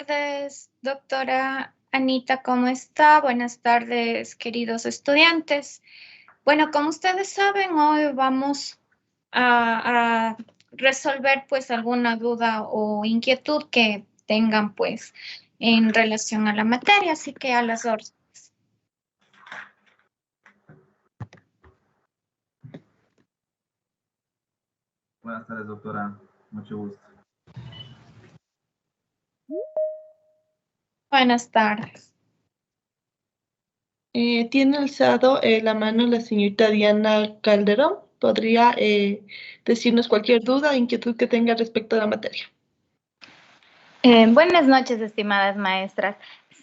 tardes, doctora Anita, ¿cómo está? Buenas tardes, queridos estudiantes. Bueno, como ustedes saben, hoy vamos a resolver pues alguna duda o inquietud que tengan pues en relación a la materia, así que a las órdenes. Buenas tardes, doctora. Mucho gusto. Buenas tardes. Tiene alzado la mano la señorita Diana Calderón. ¿Podría decirnos cualquier duda o inquietud que tenga respecto a la materia? Buenas noches, estimadas maestras.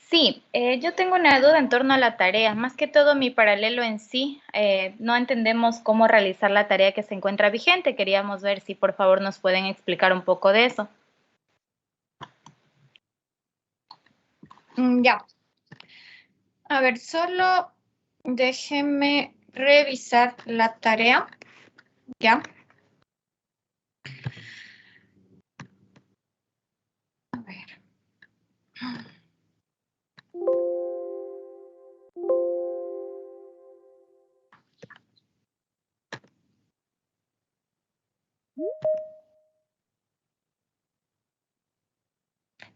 Sí, yo tengo una duda en torno a la tarea. Más que todo, mi paralelo en sí, no entendemos cómo realizar la tarea que se encuentra vigente. Queríamos ver si por favor nos pueden explicar un poco de eso. Ya. A ver, solo déjenme revisar la tarea. Ya. A ver.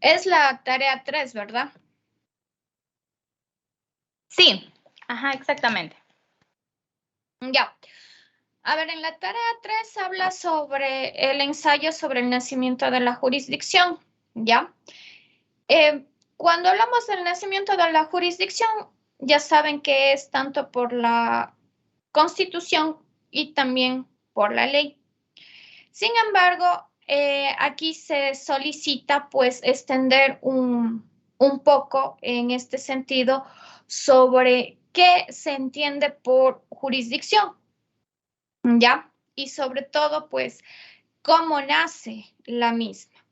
Es la tarea 3, ¿verdad? Sí, ajá, exactamente. Ya. A ver, en la tarea 3 habla sobre el ensayo sobre el nacimiento de la jurisdicción, ¿ya? Cuando hablamos del nacimiento de la jurisdicción, ya saben que es tanto por la Constitución y también por la ley. Sin embargo, aquí se solicita pues extender un poco en este sentido sobre qué se entiende por jurisdicción, ¿ya? Y sobre todo, pues, cómo nace la misma.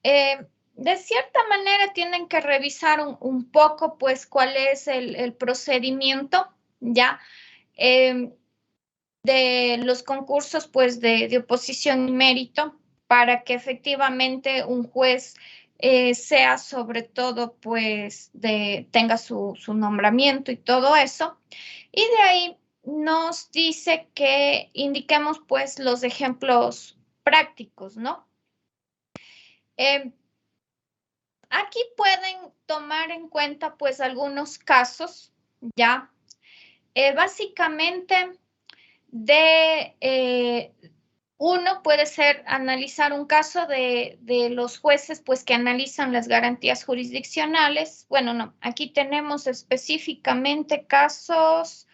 De cierta manera tienen que revisar un poco, pues, cuál es el procedimiento, ¿ya? De los concursos, pues, de oposición y mérito, para que efectivamente un juez sea sobre todo, pues, tenga su nombramiento y todo eso. Y de ahí nos dice que indiquemos, pues, los ejemplos prácticos, ¿no? Aquí pueden tomar en cuenta, pues, algunos casos, ¿ya? Básicamente, uno puede ser analizar un caso de los jueces, pues, que analizan las garantías jurisdiccionales. Bueno, no, aquí tenemos específicamente casos.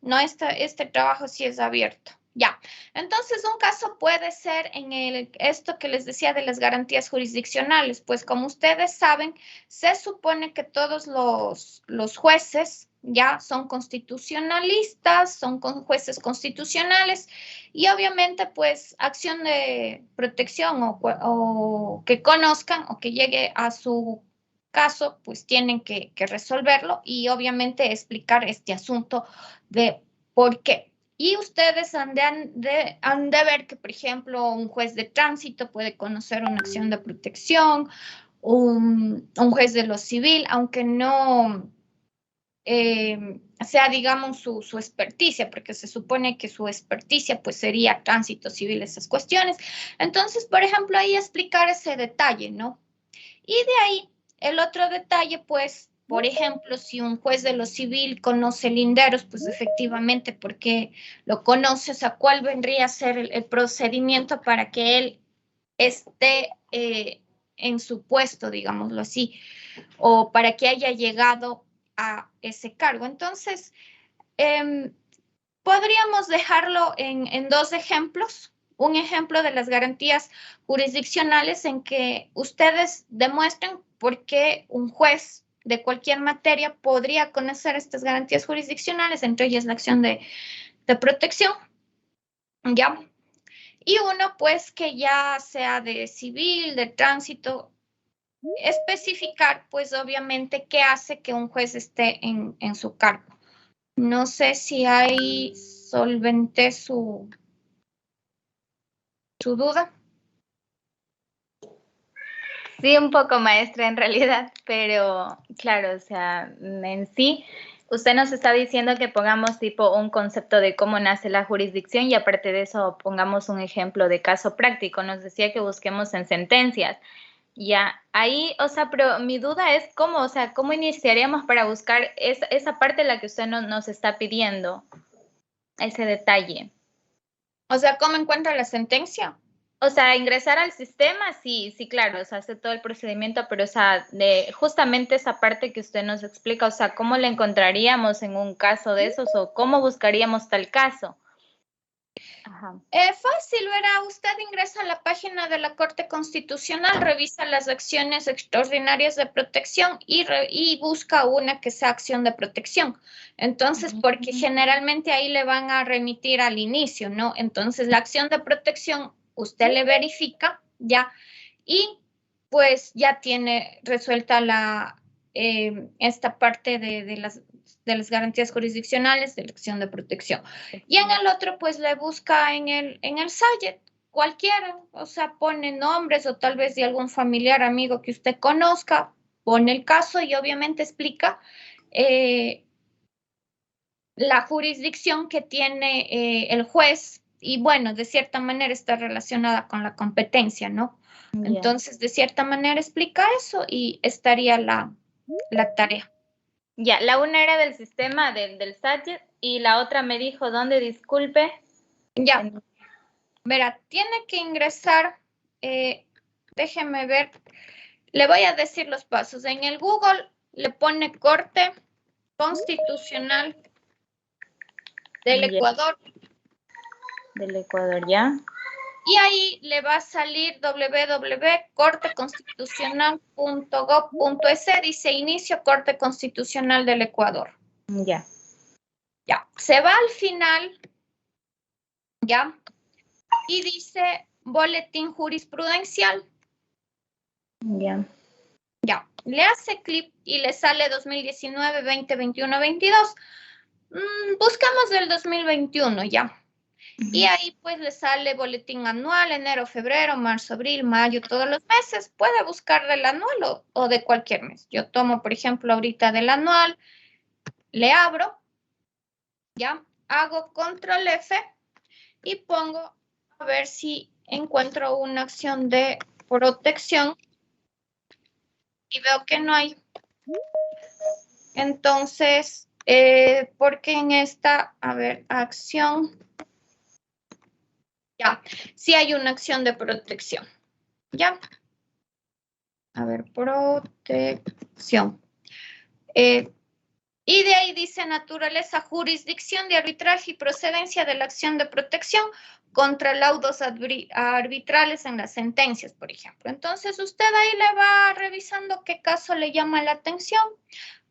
No, este trabajo sí es abierto. Ya, entonces un caso puede ser en esto que les decía de las garantías jurisdiccionales, pues como ustedes saben, se supone que todos los jueces ya son constitucionalistas, son jueces constitucionales y obviamente pues acción de protección o que conozcan o que llegue a su caso, pues tienen que resolverlo y obviamente explicar este asunto de por qué. Y ustedes han de ver que, por ejemplo, un juez de tránsito puede conocer una acción de protección, un juez de lo civil, aunque no sea, digamos, su experticia, porque se supone que su experticia pues sería tránsito civil, esas cuestiones. Entonces, por ejemplo, ahí explicar ese detalle, ¿no? Y de ahí, el otro detalle, pues, por ejemplo, si un juez de lo civil conoce linderos, pues efectivamente, porque lo conoce, o sea, ¿cuál vendría a ser el procedimiento para que él esté en su puesto, digámoslo así, o para que haya llegado a ese cargo? Entonces, podríamos dejarlo en dos ejemplos. Un ejemplo de las garantías jurisdiccionales en que ustedes demuestren por qué un juez de cualquier materia podría conocer estas garantías jurisdiccionales, entre ellas la acción de protección, ¿ya? Y uno, pues, que ya sea de civil, de tránsito, especificar, pues, obviamente, qué hace que un juez esté en su cargo. No sé si hay solventé su duda. Sí, un poco maestra en realidad, pero claro, o sea, en sí, usted nos está diciendo que pongamos tipo un concepto de cómo nace la jurisdicción y aparte de eso pongamos un ejemplo de caso práctico. Nos decía que busquemos en sentencias. Ya, ahí, o sea, pero mi duda es cómo, o sea, cómo iniciaríamos para buscar esa parte en la que usted nos está pidiendo, ese detalle. O sea, ¿cómo encuentra la sentencia? O sea, ingresar al sistema, sí, sí, claro, o sea, hace todo el procedimiento, pero o sea, de justamente esa parte que usted nos explica, o sea, ¿cómo la encontraríamos en un caso de esos o cómo buscaríamos tal caso? Ajá. Fácil, verá, usted ingresa a la página de la Corte Constitucional, revisa las acciones extraordinarias de protección y busca una que sea acción de protección. Entonces, porque generalmente ahí le van a remitir al inicio, ¿no? Entonces, la acción de protección usted le verifica ya y pues ya tiene resuelta esta parte de las garantías jurisdiccionales de la acción de protección. Y en el otro, pues le busca en el SAYET, cualquiera, o sea, pone nombres o tal vez de algún familiar, amigo que usted conozca, pone el caso y obviamente explica la jurisdicción que tiene el juez y bueno, de cierta manera está relacionada con la competencia, ¿no? Entonces, de cierta manera explica eso y estaría la tarea. Ya, la una era del sistema del SAT y la otra me dijo, ¿dónde? Disculpe. Ya, verá, tiene que ingresar, déjeme ver, le voy a decir los pasos. En el Google le pone Corte Constitucional del Ecuador. Del Ecuador, ya. Y ahí le va a salir www.corteconstitucional.gov.es, dice inicio Corte Constitucional del Ecuador. Ya. Ya, se va al final, ya, y dice boletín jurisprudencial. Ya. Ya, le hace clic y le sale 2019, 20, 21, 22. Buscamos del 2021 ya. Y ahí pues le sale boletín anual, enero, febrero, marzo, abril, mayo, todos los meses. Puede buscar del anual o de cualquier mes. Yo tomo, por ejemplo, ahorita del anual, le abro, ya, hago control F y pongo a ver si encuentro una acción de protección y veo que no hay. Entonces, porque en esta, a ver, acción, ya, sí hay una acción de protección, ya. A ver, protección. Y de ahí dice naturaleza, jurisdicción de arbitraje y procedencia de la acción de protección contra laudos arbitrales en las sentencias, por ejemplo. Entonces, usted ahí le va revisando qué caso le llama la atención.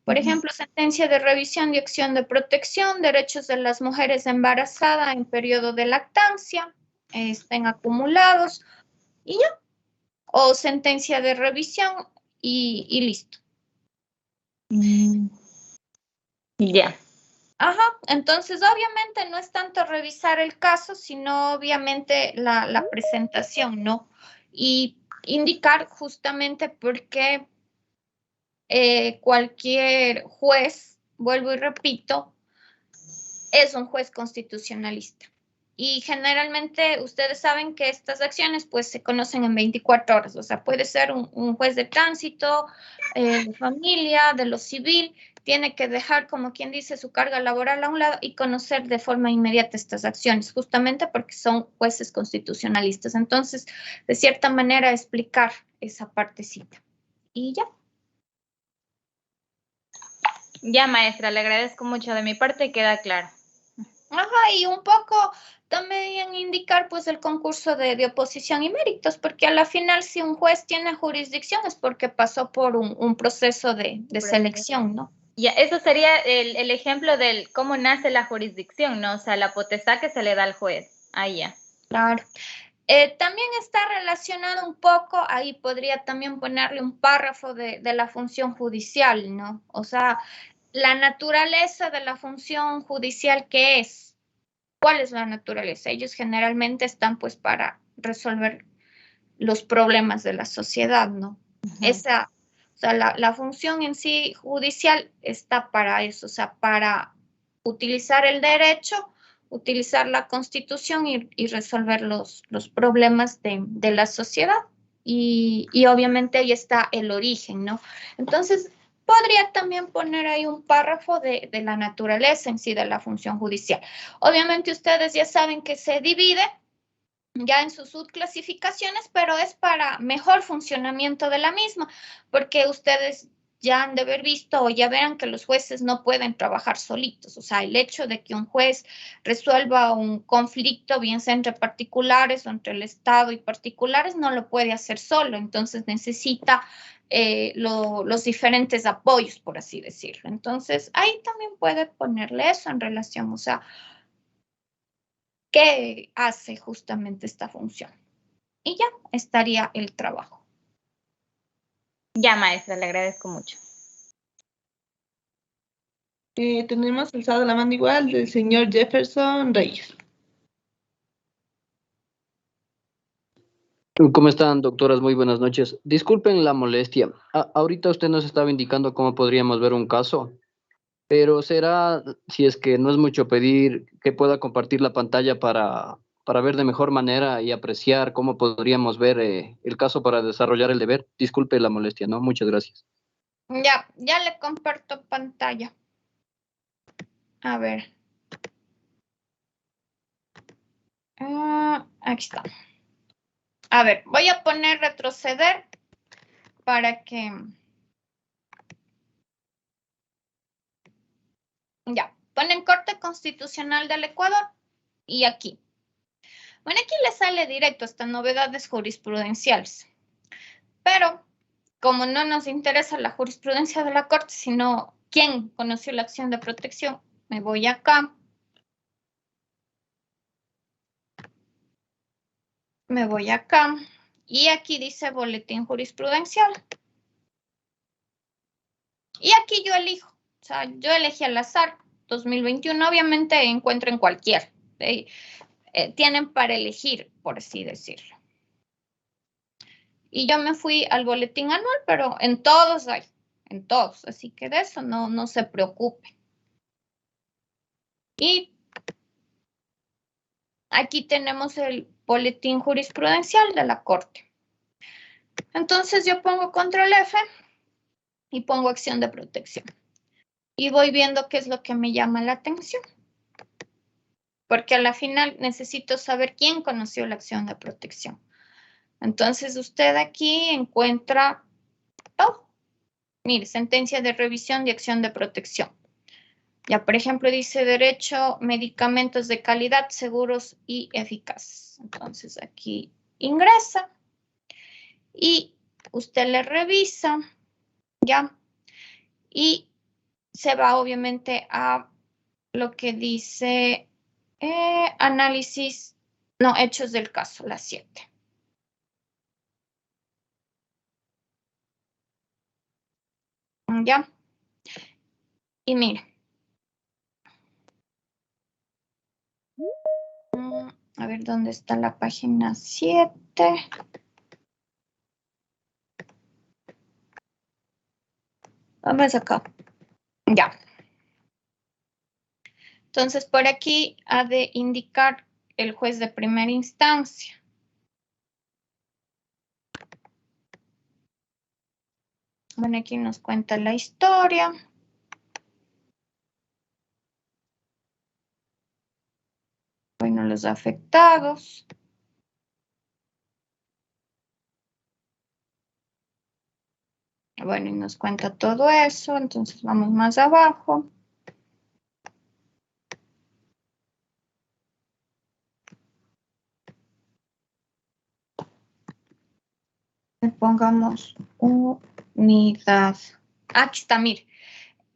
Por ejemplo, sentencia de revisión y acción de protección, derechos de las mujeres embarazadas en periodo de lactancia, estén acumulados y ya. O sentencia de revisión y listo. Ya. Ajá, entonces obviamente no es tanto revisar el caso, sino obviamente la presentación, ¿no? Y indicar justamente por qué cualquier juez, vuelvo y repito, es un juez constitucionalista. Y generalmente ustedes saben que estas acciones pues se conocen en 24 horas, o sea, puede ser un juez de tránsito, de familia, de lo civil, tiene que dejar, como quien dice, su carga laboral a un lado y conocer de forma inmediata estas acciones, justamente porque son jueces constitucionalistas. Entonces, de cierta manera, explicar esa partecita. Y ya. Ya, maestra, le agradezco mucho. De mi parte queda claro. Ajá, y un poco también indicar pues el concurso de oposición y méritos, porque a la final si un juez tiene jurisdicción es porque pasó por un proceso de selección, ¿no? Ya, eso sería el ejemplo del cómo nace la jurisdicción, ¿no? O sea, la potestad que se le da al juez. Ahí ya. Claro. También está relacionado un poco, ahí podría también ponerle un párrafo de la función judicial, ¿no? O sea, la naturaleza de la función judicial, ¿qué es? ¿Cuál es la naturaleza? Ellos generalmente están pues para resolver los problemas de la sociedad, ¿no? Esa, o sea, la función en sí judicial está para eso, o sea, para utilizar el derecho, utilizar la Constitución y resolver los problemas de la sociedad. Y obviamente ahí está el origen, ¿no? Entonces, podría también poner ahí un párrafo de la naturaleza en sí de la función judicial. Obviamente ustedes ya saben que se divide ya en sus subclasificaciones, pero es para mejor funcionamiento de la misma, porque ustedes ya han de haber visto o ya verán que los jueces no pueden trabajar solitos. O sea, el hecho de que un juez resuelva un conflicto, bien sea entre particulares o entre el Estado y particulares, no lo puede hacer solo. Entonces necesita los diferentes apoyos, por así decirlo. Entonces, ahí también puede ponerle eso en relación, o sea, ¿qué hace justamente esta función? Y ya estaría el trabajo. Ya, maestra, le agradezco mucho. Tenemos alzado la mano igual del señor Jefferson Reyes. ¿Cómo están, doctoras? Muy buenas noches. Disculpen la molestia. Ahorita usted nos estaba indicando cómo podríamos ver un caso, pero será, si es que no es mucho pedir, que pueda compartir la pantalla para ver de mejor manera y apreciar cómo podríamos ver el caso para desarrollar el deber. Disculpe la molestia, ¿no? Muchas gracias. Ya le comparto pantalla. A ver. Aquí está. A ver, voy a poner retroceder para que... Ya, ponen Corte Constitucional del Ecuador y aquí. Bueno, aquí le sale directo hasta novedades jurisprudenciales. Pero como no nos interesa la jurisprudencia de la Corte, sino quién conoció la acción de protección, me voy acá. Me voy acá. Y aquí dice boletín jurisprudencial. Y aquí yo elijo. O sea, yo elegí al azar 2021. Obviamente encuentro en cualquier. Tienen para elegir, por así decirlo. Y yo me fui al boletín anual, pero en todos hay. En todos. Así que de eso no se preocupe. Y aquí tenemos el boletín jurisprudencial de la Corte. Entonces yo pongo control F y pongo acción de protección. Y voy viendo qué es lo que me llama la atención. Porque a la final necesito saber quién conoció la acción de protección. Entonces usted aquí encuentra, mire, sentencia de revisión de acción de protección. Ya, por ejemplo, dice derecho, medicamentos de calidad, seguros y eficaces. Entonces aquí ingresa y usted le revisa, ya, y se va obviamente a lo que dice análisis, no, hechos del caso, las 7. Ya, y mire. A ver, ¿dónde está la página 7? Vamos acá. Ya. Entonces, por aquí ha de indicar el juez de primera instancia. Bueno, aquí nos cuenta la historia. Bueno, los afectados. Bueno, y nos cuenta todo eso. Entonces, vamos más abajo. Le pongamos unidad. Aquí está, mire.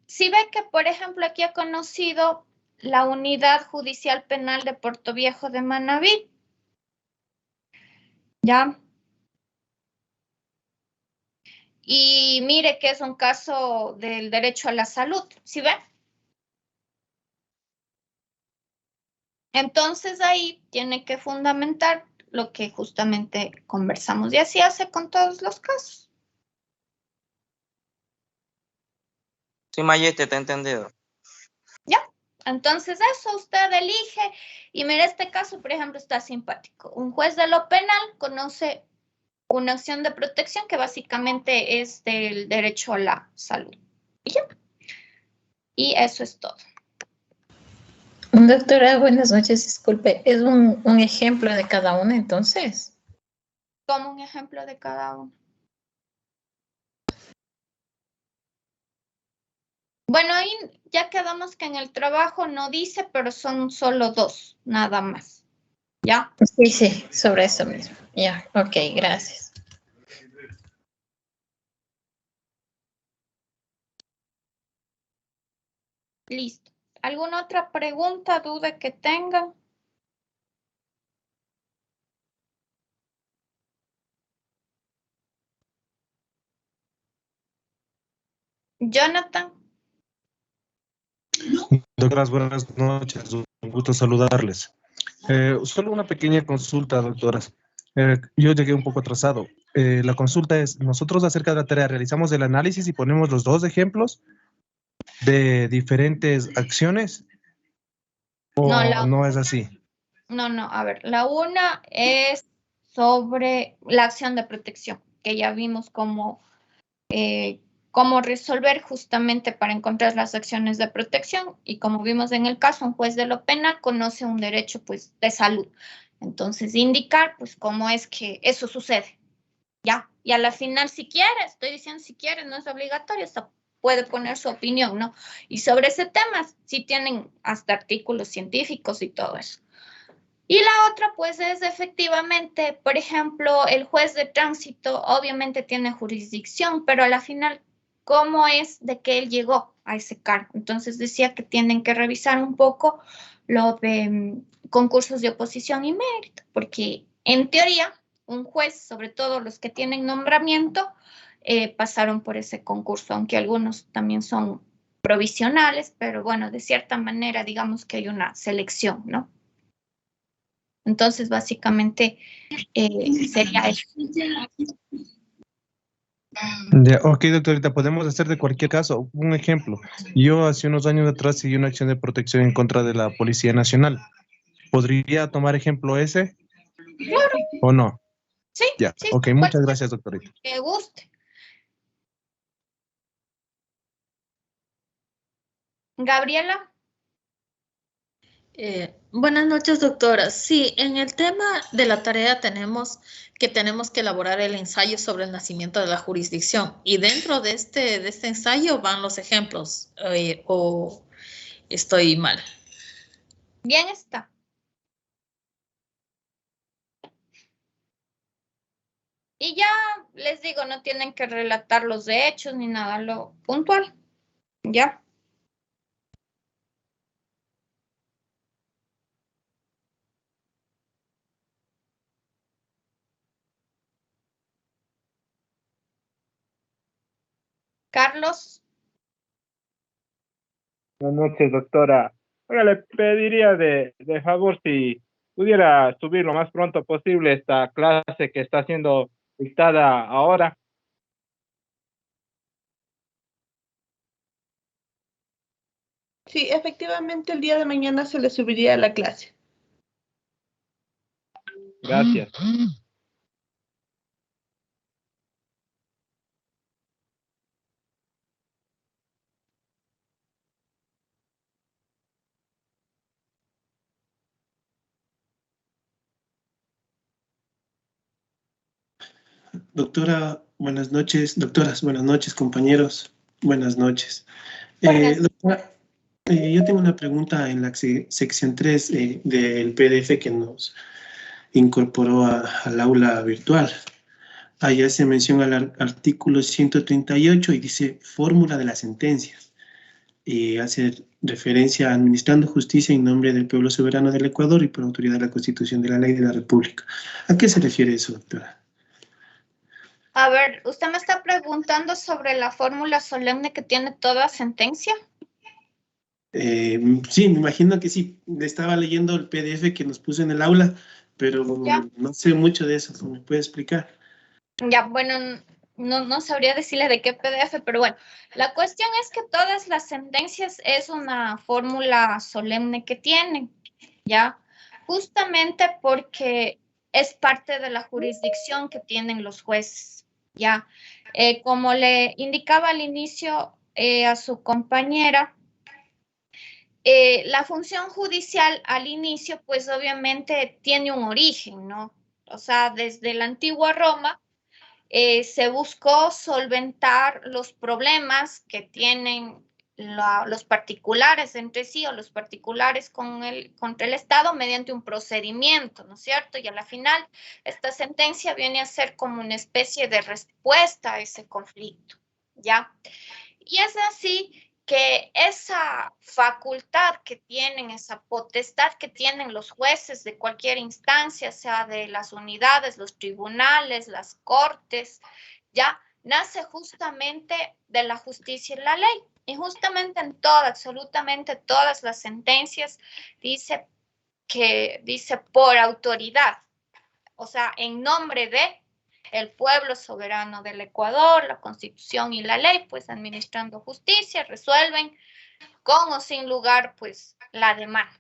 Si ve que, por ejemplo, aquí ha conocido la Unidad Judicial Penal de Puerto Viejo de Manabí. ¿Ya? Y mire que es un caso del derecho a la salud, ¿sí ve? Entonces ahí tiene que fundamentar lo que justamente conversamos y así hace con todos los casos. Sí, Mayete, te he entendido. Ya, entonces eso usted elige y mira, este caso, por ejemplo, está simpático. Un juez de lo penal conoce una acción de protección que básicamente es del derecho a la salud. Y ya. Y eso es todo. Doctora, buenas noches, disculpe. ¿Es un ejemplo de cada uno entonces? Como un ejemplo de cada uno. Bueno, ahí ya quedamos que en el trabajo no dice, pero son solo 2, nada más. ¿Ya? Sí, sí, sobre eso mismo. Ya, ok, gracias. Listo. ¿Alguna otra pregunta, duda que tengan? Jonathan. Doctoras, buenas noches, un gusto saludarles. Solo una pequeña consulta, doctoras. Yo llegué un poco atrasado. La consulta es, nosotros acerca de la tarea realizamos el análisis y ponemos los 2 ejemplos de diferentes acciones, ¿o no es así? No, a ver, la una es sobre la acción de protección, que ya vimos cómo resolver justamente para encontrar las acciones de protección y como vimos en el caso, un juez de lo penal conoce un derecho pues de salud. Entonces, indicar pues cómo es que eso sucede, ¿ya? Y a la final, si quiere, estoy diciendo si quiere, no es obligatorio, hasta puede poner su opinión, ¿no? Y sobre ese tema, sí tienen hasta artículos científicos y todo eso. Y la otra, pues, es efectivamente, por ejemplo, el juez de tránsito obviamente tiene jurisdicción, pero a la final, ¿cómo es de que él llegó a ese cargo? Entonces decía que tienen que revisar un poco lo de concursos de oposición y mérito, porque en teoría, un juez, sobre todo los que tienen nombramiento, pasaron por ese concurso, aunque algunos también son provisionales, pero bueno, de cierta manera, digamos que hay una selección, ¿no? Entonces, básicamente, sería eso. Ya, ok, doctorita, podemos hacer de cualquier caso. Un ejemplo, yo hace unos años atrás seguí una acción de protección en contra de la Policía Nacional. ¿Podría tomar ejemplo ese? Claro. ¿O no? Sí. Ya, Sí, ok, muchas gracias, doctorita. Que guste. Gabriela. Buenas noches, doctora. Sí, en el tema de la tarea tenemos que elaborar el ensayo sobre el nacimiento de la jurisdicción y dentro de este ensayo van los ejemplos, o estoy mal. Bien está. Y ya les digo, no tienen que relatar los hechos ni nada, lo puntual. ¿Ya? Carlos. Buenas noches, doctora. Oiga, le pediría de favor si pudiera subir lo más pronto posible esta clase que está siendo dictada ahora. Sí, efectivamente el día de mañana se le subiría a la clase. Gracias. Doctora, buenas noches. Doctoras, buenas noches, compañeros. Buenas noches. Doctora, yo tengo una pregunta en la sección 3 del PDF que nos incorporó al aula virtual. Allá se menciona el artículo 138 y dice fórmula de las sentencias. Y hace referencia a administrando justicia en nombre del pueblo soberano del Ecuador y por autoridad de la Constitución de la Ley de la República. ¿A qué se refiere eso, doctora? A ver, usted me está preguntando sobre la fórmula solemne que tiene toda sentencia. Sí, me imagino que sí. Estaba leyendo el PDF que nos puso en el aula, pero no sé mucho de eso. ¿Me puede explicar? Ya, bueno, no sabría decirle de qué PDF, pero bueno, la cuestión es que todas las sentencias es una fórmula solemne que tienen, ¿ya? Justamente porque es parte de la jurisdicción que tienen los jueces, ¿ya? Como le indicaba al inicio a su compañera, la función judicial al inicio, pues obviamente tiene un origen, ¿no? O sea, desde la antigua Roma se buscó solventar los problemas que tienen los particulares entre sí o los particulares contra el Estado mediante un procedimiento, ¿no es cierto? Y a la final, esta sentencia viene a ser como una especie de respuesta a ese conflicto, ¿ya? Y es así que esa facultad que tienen, esa potestad que tienen los jueces de cualquier instancia, sea de las unidades, los tribunales, las cortes, ya nace justamente de la justicia y la ley. Y justamente en todas, absolutamente todas las sentencias dice por autoridad, o sea, en nombre de el pueblo soberano del Ecuador, la Constitución y la ley, pues administrando justicia, resuelven con o sin lugar, pues, la demanda.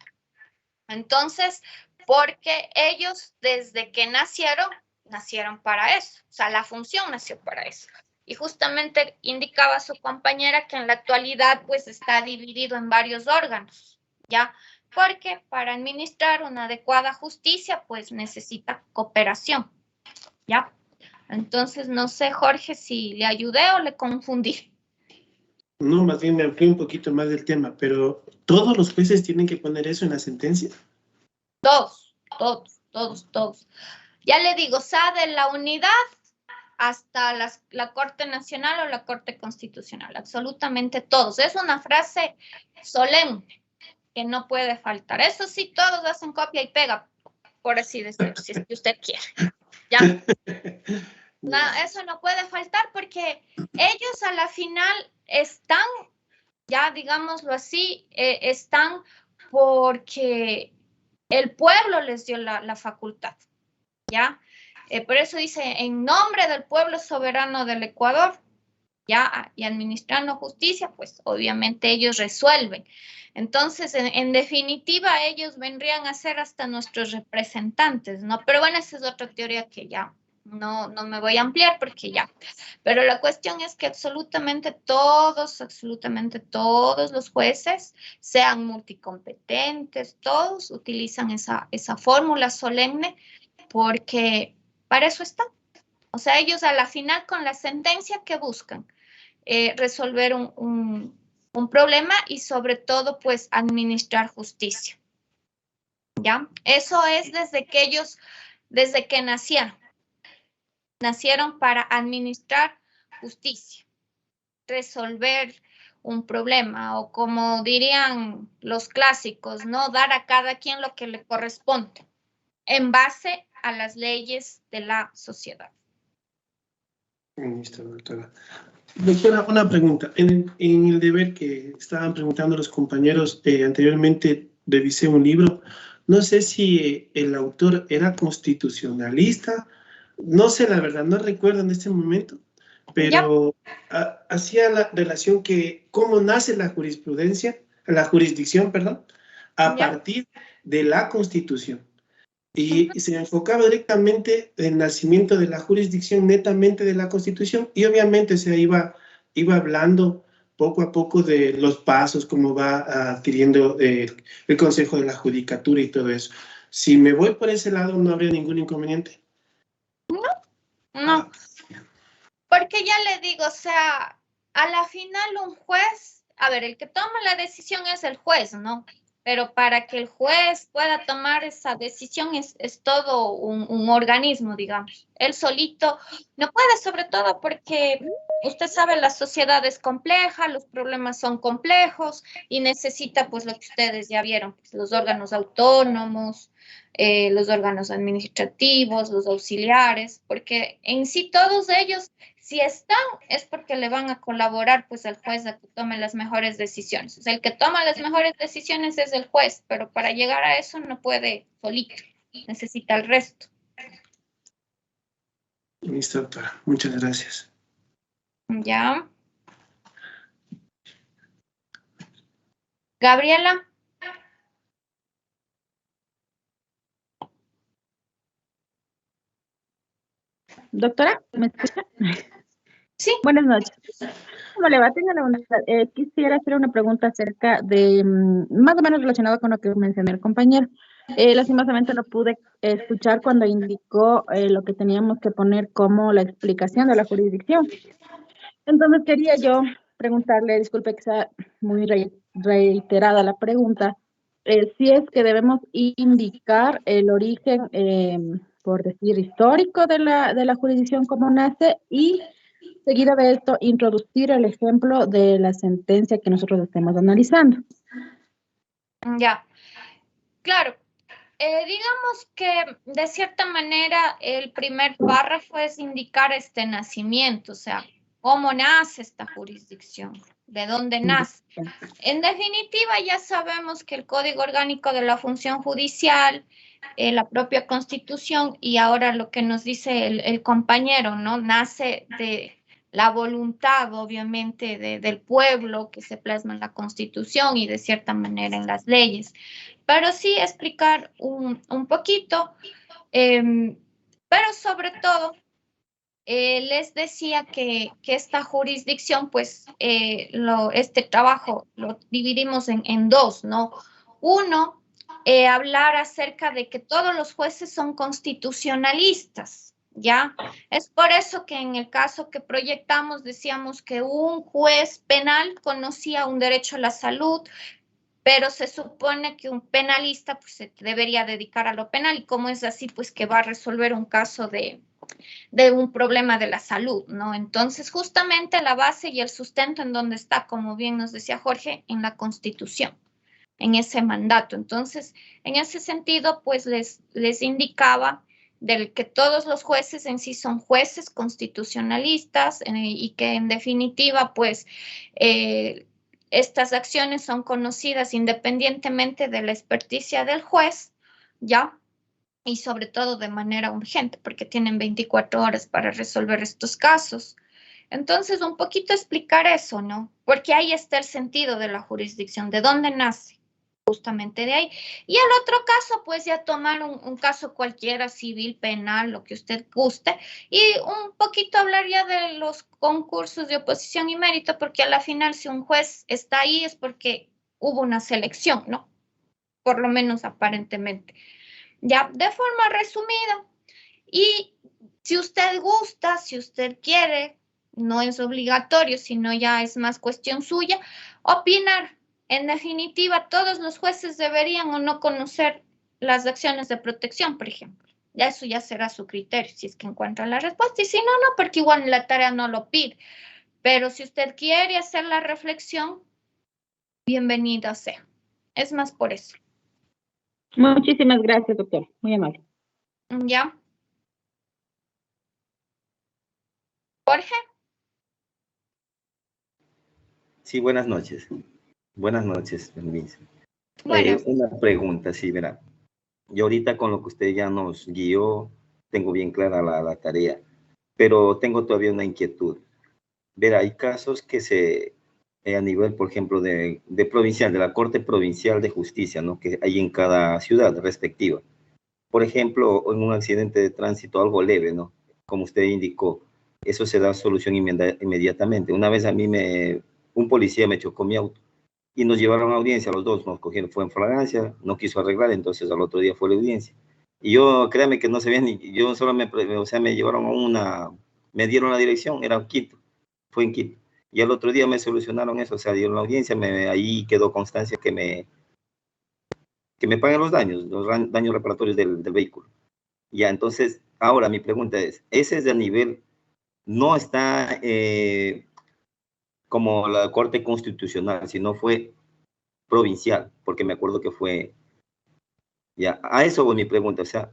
Entonces, porque ellos desde que nacieron para eso, o sea, la función nació para eso. Y justamente indicaba su compañera que en la actualidad, pues, está dividido en varios órganos, ¿ya? Porque para administrar una adecuada justicia, pues, necesita cooperación, ¿ya? Entonces, no sé, Jorge, si le ayudé o le confundí. No, más bien me amplié un poquito más del tema, pero ¿todos los jueces tienen que poner eso en la sentencia? Todos. Ya le digo, sea de la unidad hasta la Corte Nacional o la Corte Constitucional, absolutamente todos. Es una frase solemne que no puede faltar. Eso sí, todos hacen copia y pega, por así decirlo, si es que usted quiere. ¿Ya? No, eso no puede faltar porque ellos a la final están, ya digámoslo así, están porque el pueblo les dio la facultad, ¿ya? Por eso dice, en nombre del pueblo soberano del Ecuador, ¿ya? Y administrando justicia, pues obviamente ellos resuelven. Entonces, en definitiva, ellos vendrían a ser hasta nuestros representantes, ¿no? Pero bueno, esa es otra teoría que ya no me voy a ampliar porque ya. Pero la cuestión es que absolutamente todos los jueces, sean multicompetentes, todos utilizan esa fórmula solemne porque para eso están. O sea, ellos a la final con la sentencia que buscan resolver un problema y sobre todo pues administrar justicia. ¿Ya? Eso es desde que nacieron para administrar justicia, resolver un problema o como dirían los clásicos, ¿no? Dar a cada quien lo que le corresponde en base a las leyes de la sociedad. Ministra, doctora. Doctora, una pregunta. En el deber que estaban preguntando los compañeros, anteriormente revisé un libro. No sé si el autor era constitucionalista. No sé, la verdad, no recuerdo en este momento, pero hacía la relación que cómo nace la jurisdicción, perdón, a partir de la Constitución. Y se enfocaba directamente en el nacimiento de la jurisdicción netamente de la Constitución y obviamente se iba hablando poco a poco de los pasos, cómo va adquiriendo el Consejo de la Judicatura y todo eso. Si me voy por ese lado, ¿no habría ningún inconveniente? No. Porque ya le digo, o sea, a la final un juez, a ver, el que toma la decisión es el juez, ¿no? Pero para que el juez pueda tomar esa decisión es todo un organismo, digamos. Él solito no puede, sobre todo porque usted sabe, la sociedad es compleja, los problemas son complejos y necesita, pues, lo que ustedes ya vieron, pues, los órganos autónomos, los órganos administrativos, los auxiliares, porque en sí todos ellos, si están, es porque le van a colaborar pues al juez a que tome las mejores decisiones. O sea, el que toma las mejores decisiones es el juez, pero para llegar a eso no puede solito, necesita el resto. Listo, doctora. Muchas gracias. Ya. Gabriela. Doctora, ¿me escucha? Sí. Buenas noches. ¿Cómo le va? Tengo una, quisiera hacer una pregunta acerca de, más o menos relacionado con lo que mencionó el compañero. Lastimosamente no pude escuchar cuando indicó lo que teníamos que poner como la explicación de la jurisdicción. Entonces quería yo preguntarle, disculpe que sea muy reiterada la pregunta, si es que debemos indicar el origen, por decir, histórico de la jurisdicción como nace y seguido de esto introducir el ejemplo de la sentencia que nosotros estemos analizando. Ya, claro. Digamos que de cierta manera el primer párrafo es indicar este nacimiento, o sea, cómo nace esta jurisdicción, de dónde nace. En definitiva, ya sabemos que el Código Orgánico de la Función Judicial, la propia Constitución y ahora lo que nos dice el compañero, ¿no? Nace de la voluntad, obviamente, del pueblo que se plasma en la Constitución y de cierta manera en las leyes. Pero sí explicar un poquito, pero sobre todo, les decía que esta jurisdicción, pues, este trabajo lo dividimos en dos, ¿no? Uno, hablar acerca de que todos los jueces son constitucionalistas, ¿ya? Es por eso que en el caso que proyectamos decíamos que un juez penal conocía un derecho a la salud, pero se supone que un penalista pues se debería dedicar a lo penal y como es así, pues que va a resolver un caso de un problema de la salud, ¿no? Entonces, justamente la base y el sustento en donde está, como bien nos decía Jorge, en la Constitución, en ese mandato. Entonces, en ese sentido, pues les indicaba del que todos los jueces en sí son jueces constitucionalistas y que en definitiva, pues, estas acciones son conocidas independientemente de la experticia del juez, ¿ya? Y sobre todo de manera urgente, porque tienen 24 horas para resolver estos casos. Entonces, un poquito explicar eso, ¿no? Porque ahí está el sentido de la jurisdicción, de dónde nace, justamente de ahí. Y el otro caso, pues ya tomar un caso cualquiera, civil, penal, lo que usted guste, y un poquito hablar ya de los concursos de oposición y mérito, porque a la final si un juez está ahí es porque hubo una selección, ¿no? Por lo menos aparentemente. Ya, de forma resumida. Y si usted gusta, si usted quiere, no es obligatorio, sino ya es más cuestión suya, opinar. En definitiva, todos los jueces deberían o no conocer las acciones de protección, por ejemplo. Ya eso ya será su criterio, si es que encuentra la respuesta. Y si no, no, porque igual la tarea no lo pide. Pero si usted quiere hacer la reflexión, bienvenida sea. Es más por eso. Muchísimas gracias, doctor. Muy amable. ¿Ya? Jorge. Sí, buenas noches. Buenas noches, permiso. Bueno. Una pregunta, sí, verá. Yo ahorita con lo que usted ya nos guió, tengo bien clara la tarea, pero tengo todavía una inquietud. Verá, hay casos que a nivel, por ejemplo, de provincial, de la Corte Provincial de Justicia, ¿no? Que hay en cada ciudad respectiva. Por ejemplo, en un accidente de tránsito, algo leve, ¿no? Como usted indicó, eso se da solución inmediatamente. Una vez a mí un policía me chocó mi auto y nos llevaron a audiencia, los dos nos cogieron, fue en flagrancia, no quiso arreglar, entonces al otro día fue la audiencia. Y yo, créame que no sabía yo solo me llevaron me dieron la dirección, era Quito, fue en Quito. Y al otro día me solucionaron eso, o sea, dieron la audiencia, ahí quedó constancia que me paguen los daños reparatorios del vehículo. Ya, entonces, ahora mi pregunta es, ese es de nivel, no está como la Corte Constitucional, sino fue provincial, porque me acuerdo que fue, ya, a eso fue mi pregunta, o sea,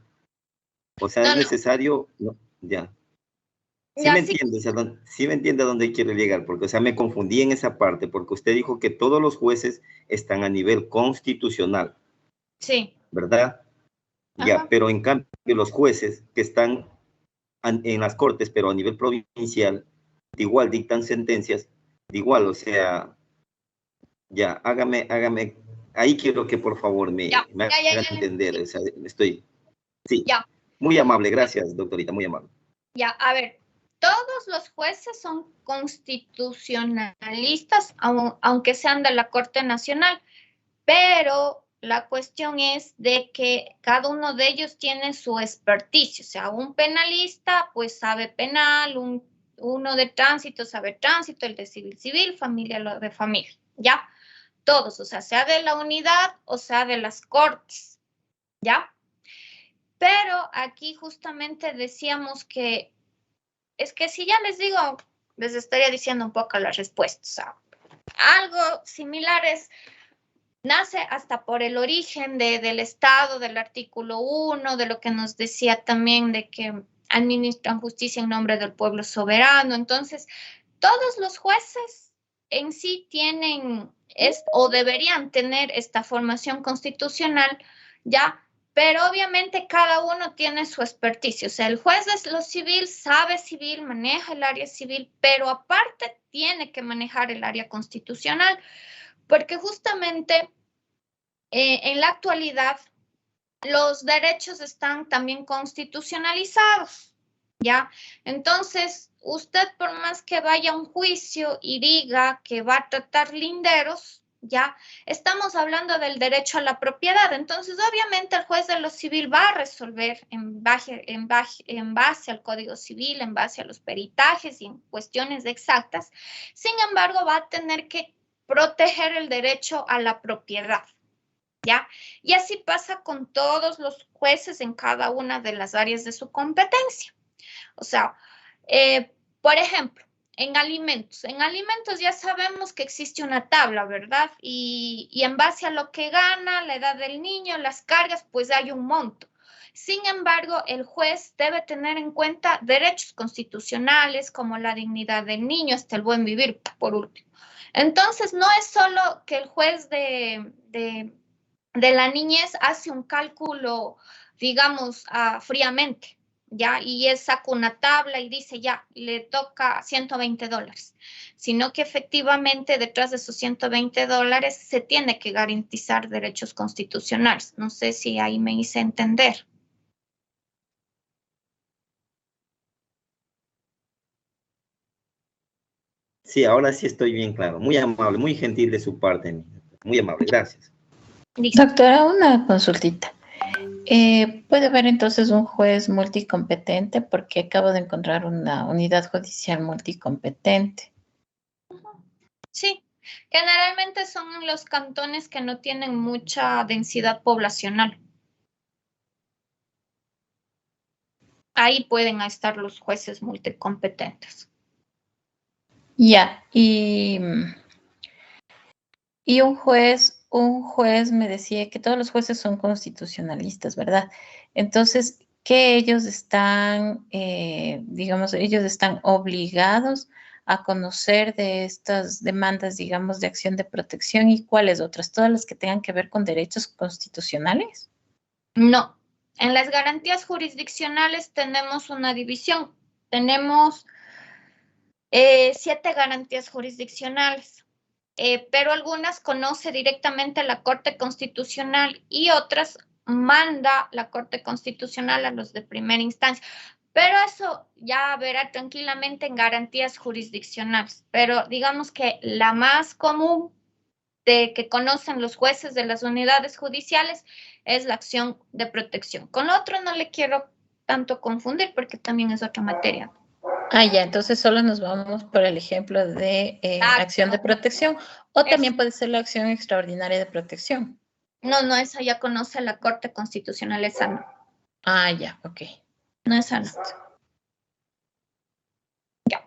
es necesario, no, ya. Sí me entiende, sí me entiende a dónde quiere llegar, porque, o sea, me confundí en esa parte, porque usted dijo que todos los jueces están a nivel constitucional. Sí. ¿Verdad? Ya, ajá. Pero en cambio los jueces que están en las cortes, pero a nivel provincial, igual dictan sentencias, igual, o sea, ya, hágame, ahí quiero que por favor me hagan entender, o sea, sí, ya. Muy amable, gracias, doctorita, muy amable. Ya, a ver, todos los jueces son constitucionalistas, aunque sean de la Corte Nacional, pero la cuestión es de que cada uno de ellos tiene su experticio, o sea, un penalista pues sabe penal, uno de tránsito sabe tránsito, el de civil, familia lo de familia, ¿ya? Todos, o sea de la unidad o sea de las cortes, ¿ya? Pero aquí justamente decíamos que, es que si ya les digo, les estaría diciendo un poco la respuesta. O sea, algo similar nace hasta por el origen del Estado, del artículo 1, de lo que nos decía también de que administran justicia en nombre del pueblo soberano. Entonces, todos los jueces en sí tienen o deberían tener esta formación constitucional, ¿ya? Pero obviamente cada uno tiene su experticio. O sea, el juez de lo civil sabe civil, maneja el área civil, pero aparte tiene que manejar el área constitucional, porque justamente en la actualidad los derechos están también constitucionalizados, ¿ya? Entonces, usted por más que vaya a un juicio y diga que va a tratar linderos, ya estamos hablando del derecho a la propiedad. Entonces, obviamente, el juez de lo civil va a resolver en base al Código Civil, en base a los peritajes y en cuestiones exactas. Sin embargo, va a tener que proteger el derecho a la propiedad, ¿ya? Y así pasa con todos los jueces en cada una de las áreas de su competencia. O sea, por ejemplo, en alimentos ya sabemos que existe una tabla, ¿verdad? Y en base a lo que gana, la edad del niño, las cargas, pues hay un monto. Sin embargo, el juez debe tener en cuenta derechos constitucionales como la dignidad del niño, hasta el buen vivir, por último. Entonces, no es solo que el juez de la niñez hace un cálculo, digamos, fríamente, ¿ya? Y él saca una tabla y dice, ya, le toca $120, sino que efectivamente detrás de esos $120 se tiene que garantizar derechos constitucionales. No sé si ahí me hice entender. Sí, ahora sí estoy bien claro. Muy amable, muy gentil de su parte. Muy amable, gracias. Doctora, una consultita. ¿Puede haber entonces un juez multicompetente? Porque acabo de encontrar una unidad judicial multicompetente. Sí, generalmente son los cantones que no tienen mucha densidad poblacional. Ahí pueden estar los jueces multicompetentes. Ya, y un juez me decía que todos los jueces son constitucionalistas, ¿verdad? Entonces, que ellos están, digamos, ellos están obligados a conocer de estas demandas, digamos, de acción de protección y cuáles otras, todas las que tengan que ver con derechos constitucionales. No, en las garantías jurisdiccionales tenemos una división. Tenemos 7 garantías jurisdiccionales. Pero algunas conoce directamente la Corte Constitucional y otras manda la Corte Constitucional a los de primera instancia. Pero eso ya verá tranquilamente en garantías jurisdiccionales. Pero digamos que la más común de que conocen los jueces de las unidades judiciales es la acción de protección. Con lo otro no le quiero tanto confundir porque también es otra materia. Ah, ya, entonces solo nos vamos por el ejemplo de acción de protección, o también puede ser la acción extraordinaria de protección. No, esa ya conoce la Corte Constitucional, esa no. Ah, ya, ok. No, esa no. Ya.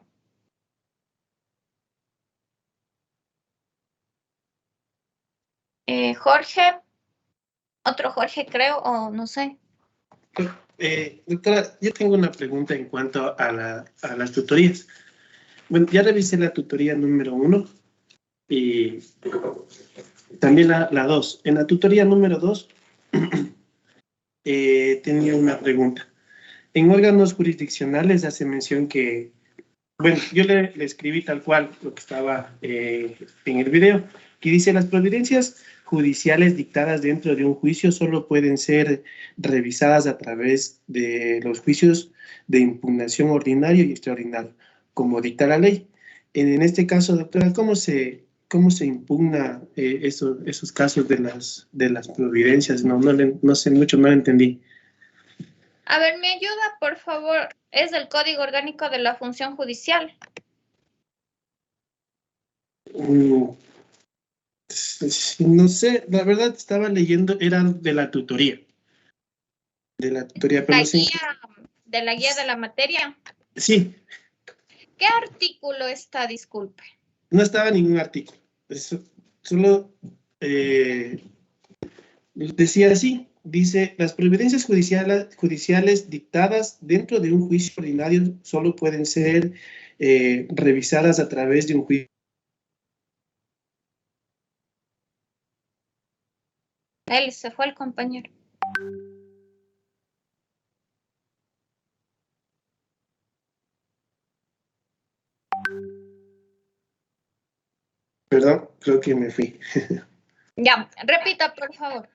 Jorge, otro Jorge creo, o no sé. Doctora, yo tengo una pregunta en cuanto a las tutorías. Bueno, ya revisé la tutoría número 1 y también la 2. En la tutoría número 2 tenía una pregunta. En órganos jurisdiccionales hace mención que Bueno, yo le escribí tal cual lo que estaba en el video, que dice: las providencias judiciales dictadas dentro de un juicio solo pueden ser revisadas a través de los juicios de impugnación ordinario y extraordinario, como dicta la ley. En este caso, doctora, ¿cómo se impugna esos casos de las providencias? No sé mucho, no lo entendí. A ver, ¿me ayuda, por favor? Es el Código Orgánico de la Función Judicial. No sé, la verdad estaba leyendo, era de la tutoría. De la tutoría, pero no sé. De la guía de la materia. Sí. ¿Qué artículo está, disculpe? No estaba ningún artículo. Solo decía así. Dice: las providencias judiciales dictadas dentro de un juicio ordinario solo pueden ser revisadas a través de un juicio. Él se fue el compañero. Perdón, creo que me fui. Ya, repita, por favor.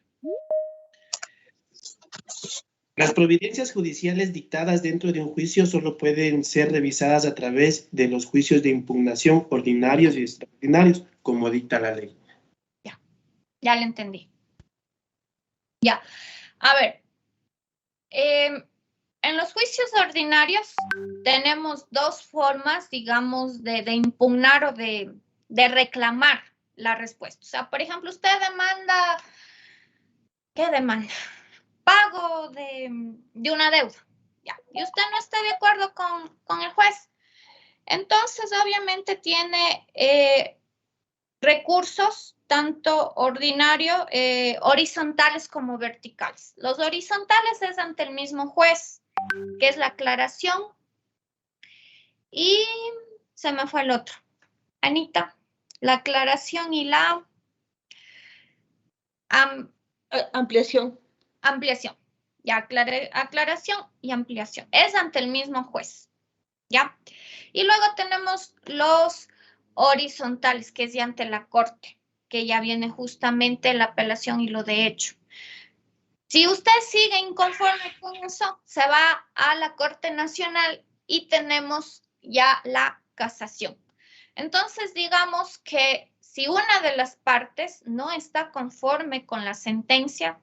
Las providencias judiciales dictadas dentro de un juicio solo pueden ser revisadas a través de los juicios de impugnación ordinarios y extraordinarios, como dicta la ley. Ya lo entendí. Ya, a ver. En los juicios ordinarios tenemos dos formas, digamos, de impugnar o de reclamar la respuesta. O sea, por ejemplo, usted demanda, ¿qué demanda? Pago de una deuda, ya, y usted no está de acuerdo con el juez. Entonces, obviamente, tiene recursos tanto horizontales como verticales. Los horizontales es ante el mismo juez, que es la aclaración, y se me fue el otro. Anita, la aclaración y la ampliación. Ampliación. Ya, aclaración y ampliación. Es ante el mismo juez. ¿Ya? Y luego tenemos los horizontales, que es ya ante la corte, que ya viene justamente la apelación y lo de hecho. Si usted sigue inconforme con eso, se va a la Corte Nacional y tenemos ya la casación. Entonces, digamos que si una de las partes no está conforme con la sentencia,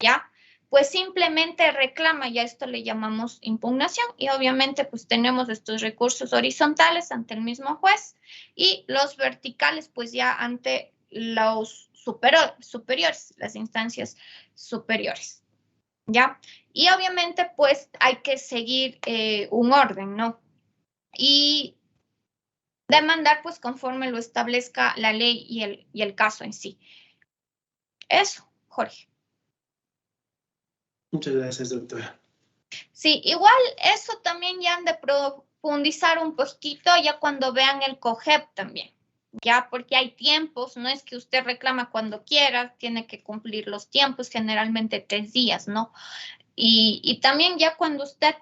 ya, pues simplemente reclama, ya esto le llamamos impugnación, y obviamente pues tenemos estos recursos horizontales ante el mismo juez y los verticales pues ya ante los superiores, las instancias superiores, ¿ya? Y obviamente pues hay que seguir un orden, ¿no? Y demandar pues conforme lo establezca la ley y el caso en sí. Eso, Jorge. Muchas gracias, doctora. Sí, igual eso también ya han de profundizar un poquito ya cuando vean el COGEP también, ya, porque hay tiempos, no es que usted reclama cuando quiera, tiene que cumplir los tiempos, generalmente 3 días, ¿no? Y también ya cuando usted,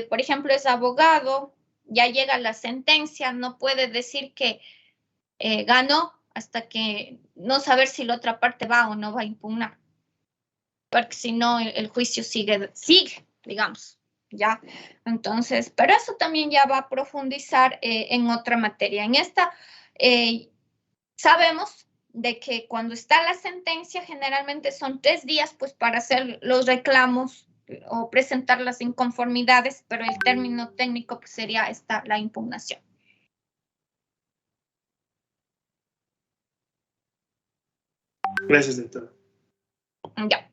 por ejemplo, es abogado, ya llega la sentencia, no puede decir que ganó hasta que no saber si la otra parte va o no va a impugnar, porque si no el juicio sigue, digamos, ¿ya? Entonces, pero eso también ya va a profundizar en otra materia. En esta, sabemos de que cuando está la sentencia, generalmente son 3 días, pues, para hacer los reclamos o presentar las inconformidades, pero el término técnico pues, sería la impugnación. Gracias, doctor. Ya.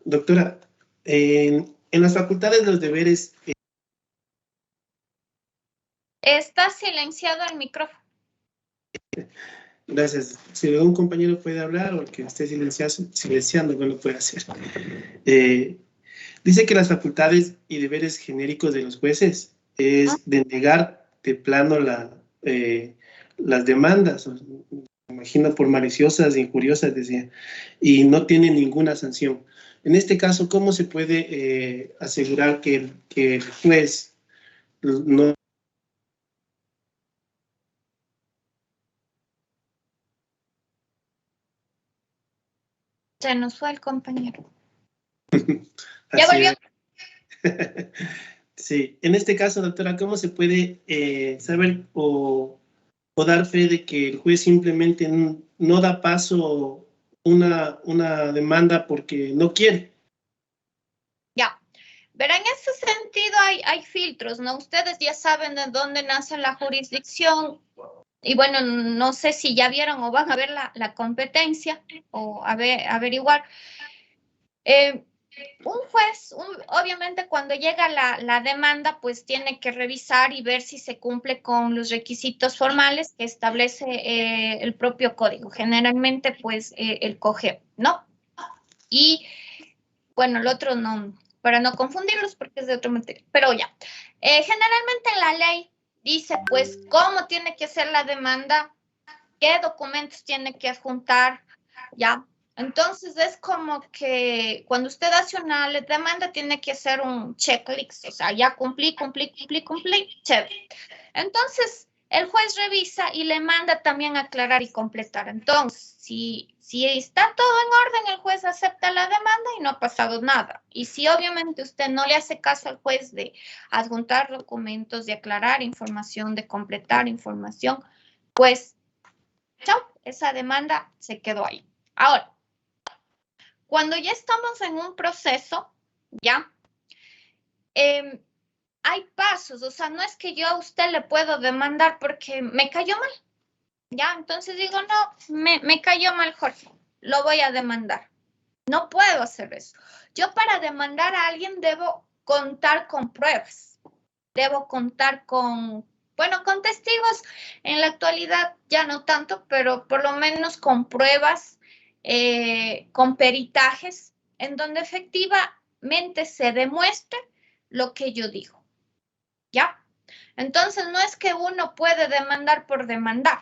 Doctora, en las facultades los deberes... está silenciado el micrófono. Gracias. Si algún compañero puede hablar o el que esté silenciando, no lo puede hacer. Dice que las facultades y deberes genéricos de los jueces es de negar de plano las demandas, me imagino por maliciosas, injuriosas, decía, y no tiene ninguna sanción. En este caso, ¿cómo se puede asegurar que el juez no... Se nos fue el compañero. ¿Ya volvió? Sí, en este caso, doctora, ¿cómo se puede saber o dar fe de que el juez simplemente no da paso una demanda porque no quiere? Ya. Verá, en ese sentido hay filtros, ¿no? Ustedes ya saben de dónde nace la jurisdicción. Y bueno, no sé si ya vieron o van a ver la competencia o averiguar. Un juez, obviamente cuando llega la demanda, pues tiene que revisar y ver si se cumple con los requisitos formales que establece el propio código. Generalmente, pues, el COGEP, ¿no? Y, bueno, el otro no, para no confundirlos porque es de otro materia, pero ya. Generalmente en la ley dice, pues, cómo tiene que ser la demanda, qué documentos tiene que adjuntar, ¿ya? Entonces, es como que cuando usted hace una demanda, tiene que hacer un checklist, o sea, ya cumplí, chévere. Entonces, el juez revisa y le manda también aclarar y completar. Entonces, si está todo en orden, el juez acepta la demanda y no ha pasado nada. Y si obviamente usted no le hace caso al juez de adjuntar documentos, de aclarar información, de completar información, pues, chao, esa demanda se quedó ahí. Ahora, cuando ya estamos en un proceso, ¿ya? Hay pasos, o sea, no es que yo a usted le puedo demandar porque me cayó mal, ¿ya? Entonces digo, no, me cayó mal Jorge, lo voy a demandar. No puedo hacer eso. Yo para demandar a alguien debo contar con pruebas, debo contar con testigos. En la actualidad ya no tanto, pero por lo menos con pruebas, con peritajes, en donde efectivamente se demuestre lo que yo digo, ¿ya? Entonces, no es que uno puede demandar por demandar,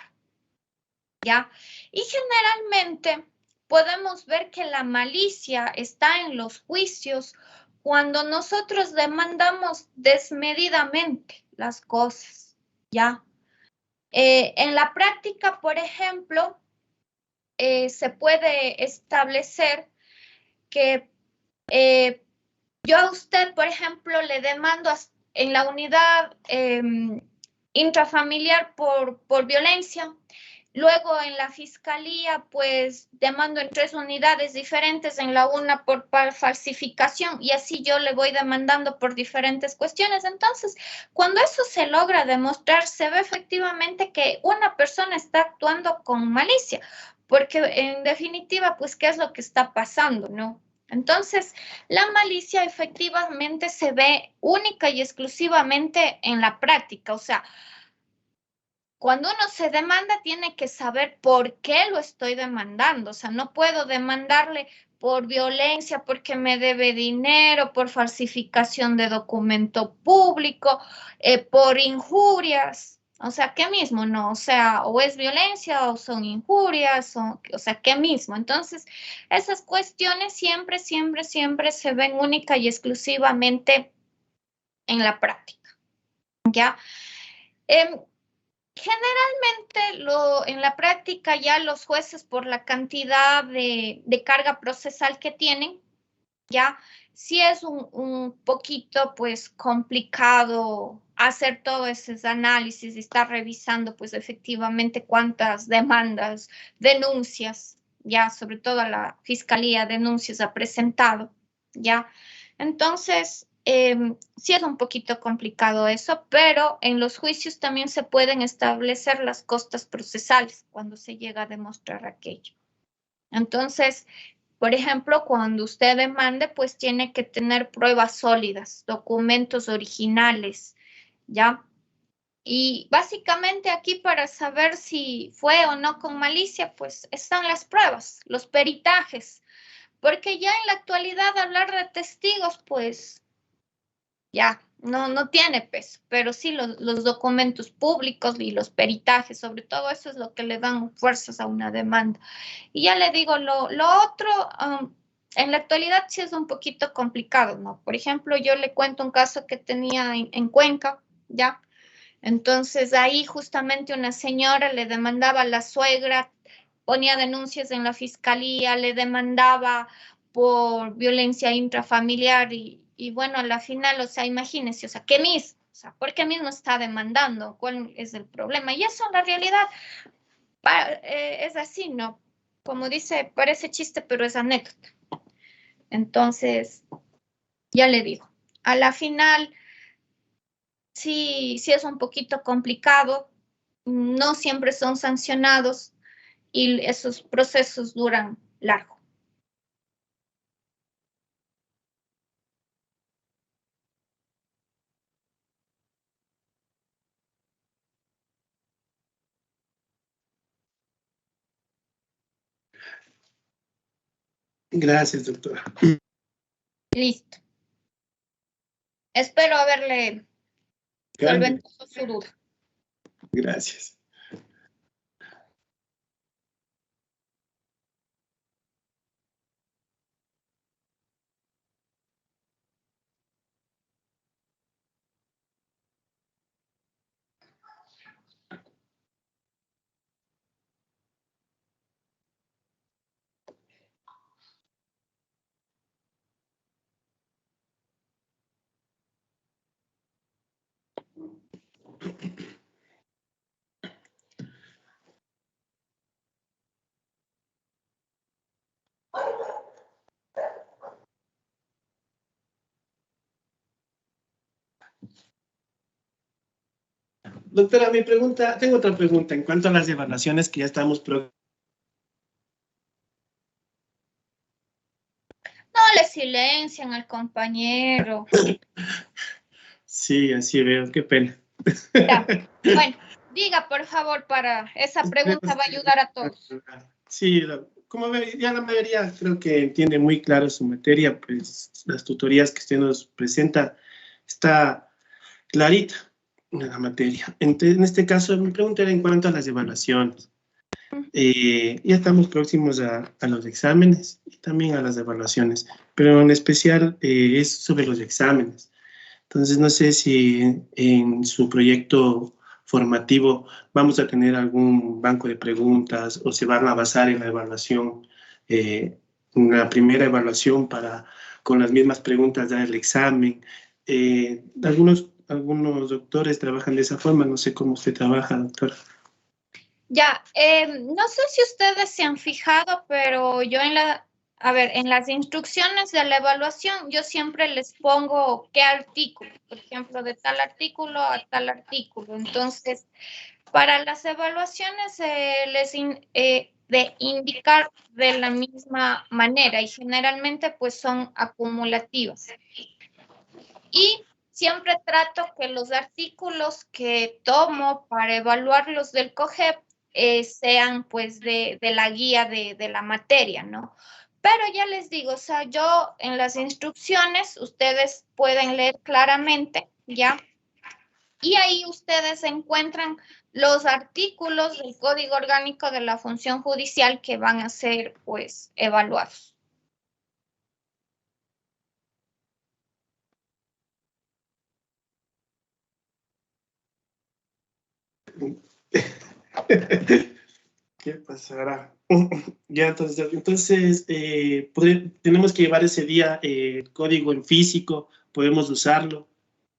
¿ya? Y generalmente podemos ver que la malicia está en los juicios cuando nosotros demandamos desmedidamente las cosas, ¿ya? En la práctica, por ejemplo, se puede establecer que yo a usted, por ejemplo, le demando en la unidad intrafamiliar por violencia. Luego en la fiscalía, pues demando en 3 unidades diferentes, en la una por falsificación y así yo le voy demandando por diferentes cuestiones. Entonces, cuando eso se logra demostrar, se ve efectivamente que una persona está actuando con malicia, porque en definitiva, pues, ¿qué es lo que está pasando, no? Entonces, la malicia efectivamente se ve única y exclusivamente en la práctica, o sea, cuando uno se demanda, tiene que saber por qué lo estoy demandando. O sea, no puedo demandarle por violencia, porque me debe dinero, por falsificación de documento público, por injurias. O sea, ¿qué mismo? No, o sea, o es violencia o son injurias, o sea, ¿qué mismo? Entonces, esas cuestiones siempre se ven única y exclusivamente en la práctica, ¿ya? Generalmente en la práctica ya los jueces por la cantidad de carga procesal que tienen, ya sí es un poquito pues complicado hacer todo ese análisis y estar revisando pues efectivamente cuántas demandas, denuncias, ya sobre todo a la fiscalía denuncias ha presentado, ya. Entonces, sí es un poquito complicado eso, pero en los juicios también se pueden establecer las costas procesales cuando se llega a demostrar aquello. Entonces, por ejemplo, cuando usted demande, pues tiene que tener pruebas sólidas, documentos originales, ¿ya? Y básicamente aquí para saber si fue o no con malicia, pues están las pruebas, los peritajes, porque ya en la actualidad hablar de testigos, pues ya no tiene peso, pero sí los documentos públicos y los peritajes, sobre todo eso es lo que le dan fuerzas a una demanda. Y ya le digo, lo otro, en la actualidad sí es un poquito complicado, ¿no? Por ejemplo, yo le cuento un caso que tenía en Cuenca, ¿ya? Entonces ahí justamente una señora le demandaba a la suegra, ponía denuncias en la fiscalía, le demandaba por violencia intrafamiliar y bueno, a la final, o sea, imagínense, o sea, ¿qué mismo? O sea, ¿por qué mismo está demandando? ¿Cuál es el problema? Y eso en la realidad es así, ¿no? Como dice, parece chiste, pero es anécdota. Entonces, ya le digo, a la final sí es un poquito complicado, no siempre son sancionados y esos procesos duran largo. Gracias, doctora. Listo. Espero haberle solventado su duda. Gracias. Doctora, tengo otra pregunta en cuanto a las evaluaciones que ya estamos No le silencian al compañero. Sí, así veo, qué pena. Ya. Bueno, diga por favor, para esa pregunta va a ayudar a todos. Sí, como ya la mayoría creo que entiende muy claro su materia, pues las tutorías que usted nos presenta está clarita en la materia. En este caso, mi pregunta era en cuanto a las evaluaciones. Ya estamos próximos a los exámenes y también a las evaluaciones, pero en especial es sobre los exámenes. Entonces, no sé si en su proyecto formativo vamos a tener algún banco de preguntas o se van a basar en la evaluación, en la primera evaluación con las mismas preguntas dar el examen. Algunos doctores trabajan de esa forma, no sé cómo usted trabaja, doctora. Ya, no sé si ustedes se han fijado, pero yo en las instrucciones de la evaluación, yo siempre les pongo qué artículo, por ejemplo, de tal artículo a tal artículo. Entonces, para las evaluaciones de indicar de la misma manera y generalmente pues son acumulativas. Y siempre trato que los artículos que tomo para evaluar los del COGEP sean pues de la guía de la materia, ¿no? Pero ya les digo, o sea, yo en las instrucciones ustedes pueden leer claramente, ¿ya? Y ahí ustedes encuentran los artículos del Código Orgánico de la Función Judicial que van a ser pues evaluados. ¿Qué pasará? Ya, entonces tenemos que llevar ese día el código en físico, podemos usarlo,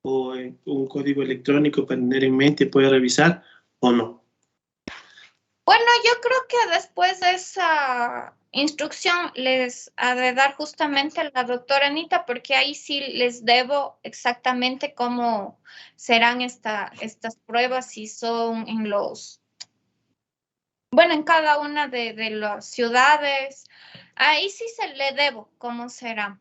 o un código electrónico para tener en mente, puede revisar o no. Bueno, yo creo que después de esa instrucción les ha de dar justamente la doctora Anita, porque ahí sí les debo exactamente cómo serán estas pruebas, si son en cada una de las ciudades. Ahí sí se le debo cómo será.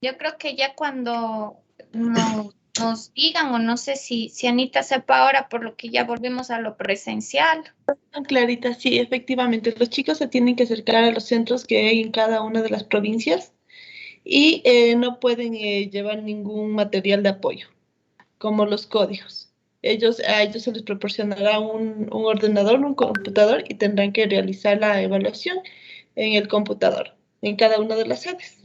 Yo creo que ya cuando nos nos digan, o no sé si Anita sepa ahora, por lo que ya volvimos a lo presencial. Clarita, sí, efectivamente, los chicos se tienen que acercar a los centros que hay en cada una de las provincias y no pueden llevar ningún material de apoyo, como los códigos. A ellos se les proporcionará un ordenador, un computador, y tendrán que realizar la evaluación en el computador, en cada una de las sedes.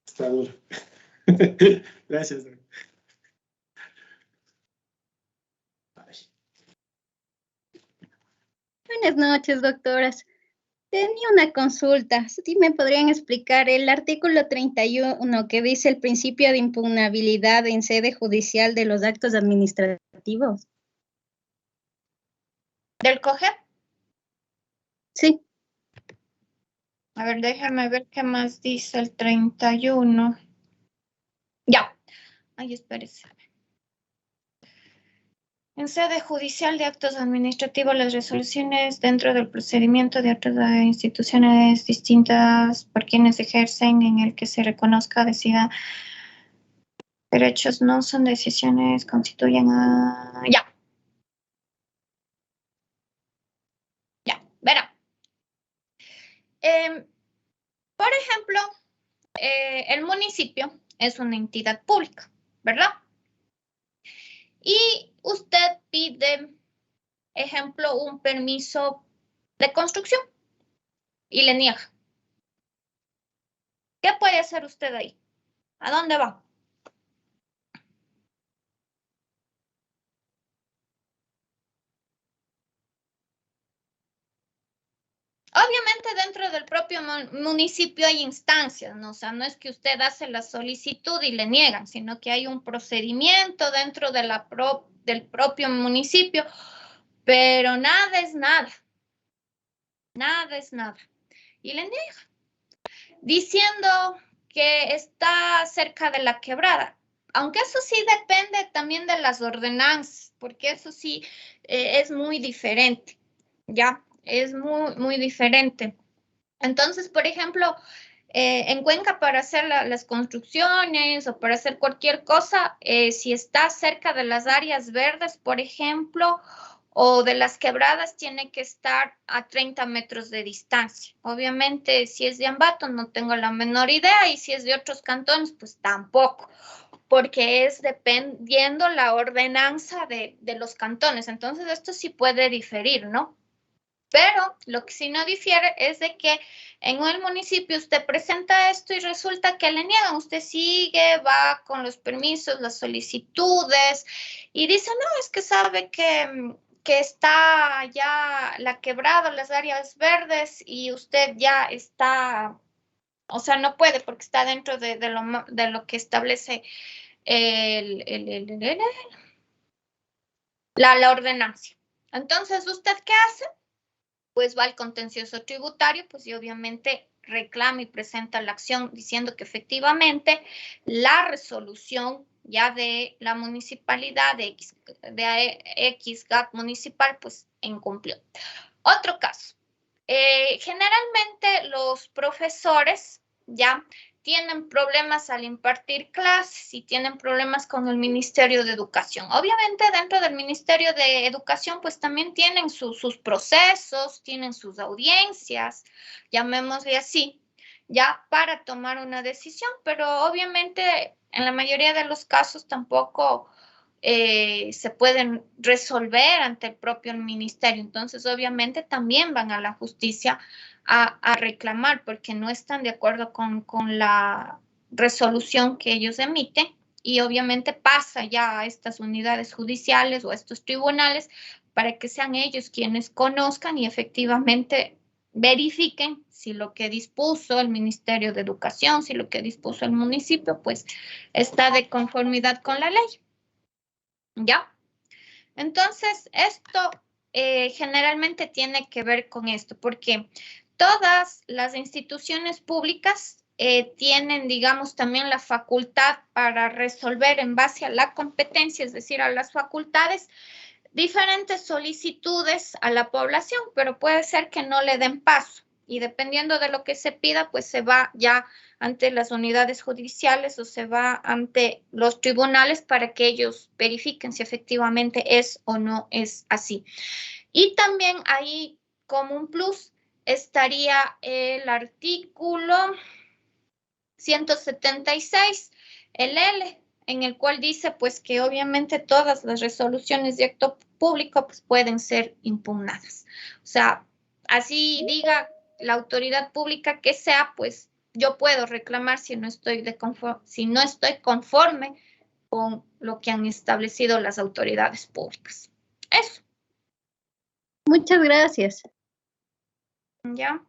Está duro. Gracias. Buenas noches, doctoras. Tenía una consulta. Si me podrían explicar el artículo 31 que dice el principio de impugnabilidad en sede judicial de los actos administrativos. ¿Del COGEP? Sí. A ver, déjame ver qué más dice el 31. Ya. Ay, espérese. En sede judicial de actos administrativos, las resoluciones dentro del procedimiento de otras instituciones distintas por quienes ejercen en el que se reconozca decida derechos no son decisiones, constituyen a... Ya. Ya, verá. Por ejemplo, el municipio es una entidad pública, ¿verdad? Y usted pide, ejemplo, un permiso de construcción y le niega. ¿Qué puede hacer usted ahí? ¿A dónde va? Obviamente dentro del propio municipio hay instancias, ¿no? O sea, no es que usted hace la solicitud y le niegan, sino que hay un procedimiento dentro de del propio municipio, pero nada es nada. Nada es nada. Y le niega, diciendo que está cerca de la quebrada. Aunque eso sí depende también de las ordenanzas, porque eso sí es muy diferente, ¿ya? Es muy diferente. Entonces, por ejemplo, en Cuenca para hacer las construcciones o para hacer cualquier cosa, si está cerca de las áreas verdes, por ejemplo, o de las quebradas, tiene que estar a 30 metros de distancia. Obviamente, si es de Ambato, no tengo la menor idea, y si es de otros cantones, pues tampoco, porque es dependiendo la ordenanza de los cantones. Entonces, esto sí puede diferir, ¿no? Pero lo que sí no difiere es de que en el municipio usted presenta esto y resulta que le niegan. Usted sigue, va con los permisos, las solicitudes y dice, no, es que sabe que está ya la quebrada, las áreas verdes y usted ya está, o sea, no puede porque está dentro de lo que establece la ordenanza. Entonces, ¿usted qué hace? Pues va al contencioso tributario, pues y obviamente reclama y presenta la acción diciendo que efectivamente la resolución ya de la municipalidad de XGAT municipal, pues incumplió. Otro caso, generalmente los profesores ya tienen problemas al impartir clases y tienen problemas con el Ministerio de Educación. Obviamente dentro del Ministerio de Educación pues también tienen sus procesos, tienen sus audiencias, llamémosle así, ya para tomar una decisión, pero obviamente en la mayoría de los casos tampoco se pueden resolver ante el propio ministerio. Entonces, obviamente, también van a la justicia a reclamar porque no están de acuerdo con la resolución que ellos emiten y obviamente pasa ya a estas unidades judiciales o a estos tribunales para que sean ellos quienes conozcan y efectivamente verifiquen si lo que dispuso el Ministerio de Educación, si lo que dispuso el municipio, pues está de conformidad con la ley. ¿Ya? Entonces, esto generalmente tiene que ver con esto, porque todas las instituciones públicas tienen, digamos, también la facultad para resolver en base a la competencia, es decir, a las facultades, diferentes solicitudes a la población, pero puede ser que no le den paso y dependiendo de lo que se pida, pues se va ya ante las unidades judiciales o se va ante los tribunales para que ellos verifiquen si efectivamente es o no es así. Y también ahí, como un plus, estaría el artículo 176, el L, en el cual dice pues que obviamente todas las resoluciones de acto público pues pueden ser impugnadas. O sea, así diga la autoridad pública que sea, pues yo puedo reclamar si no estoy conforme con lo que han establecido las autoridades públicas. Eso. Muchas gracias. ¿Ya?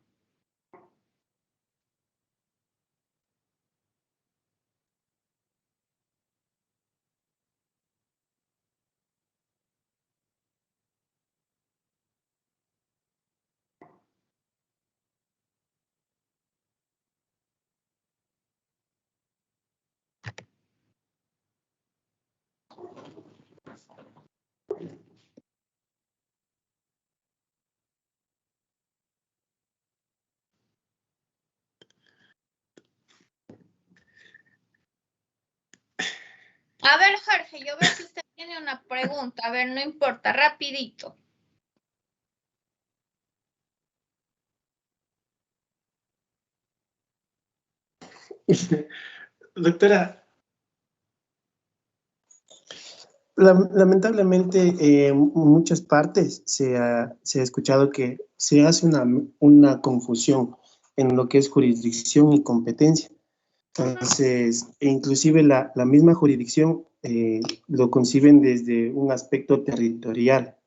A ver, Jorge, yo veo que usted tiene una pregunta. A ver, no importa, rapidito. Doctora, lamentablemente en muchas partes se ha escuchado que se hace una confusión en lo que es jurisdicción y competencia. Entonces, inclusive la misma jurisdicción lo conciben desde un aspecto territorial.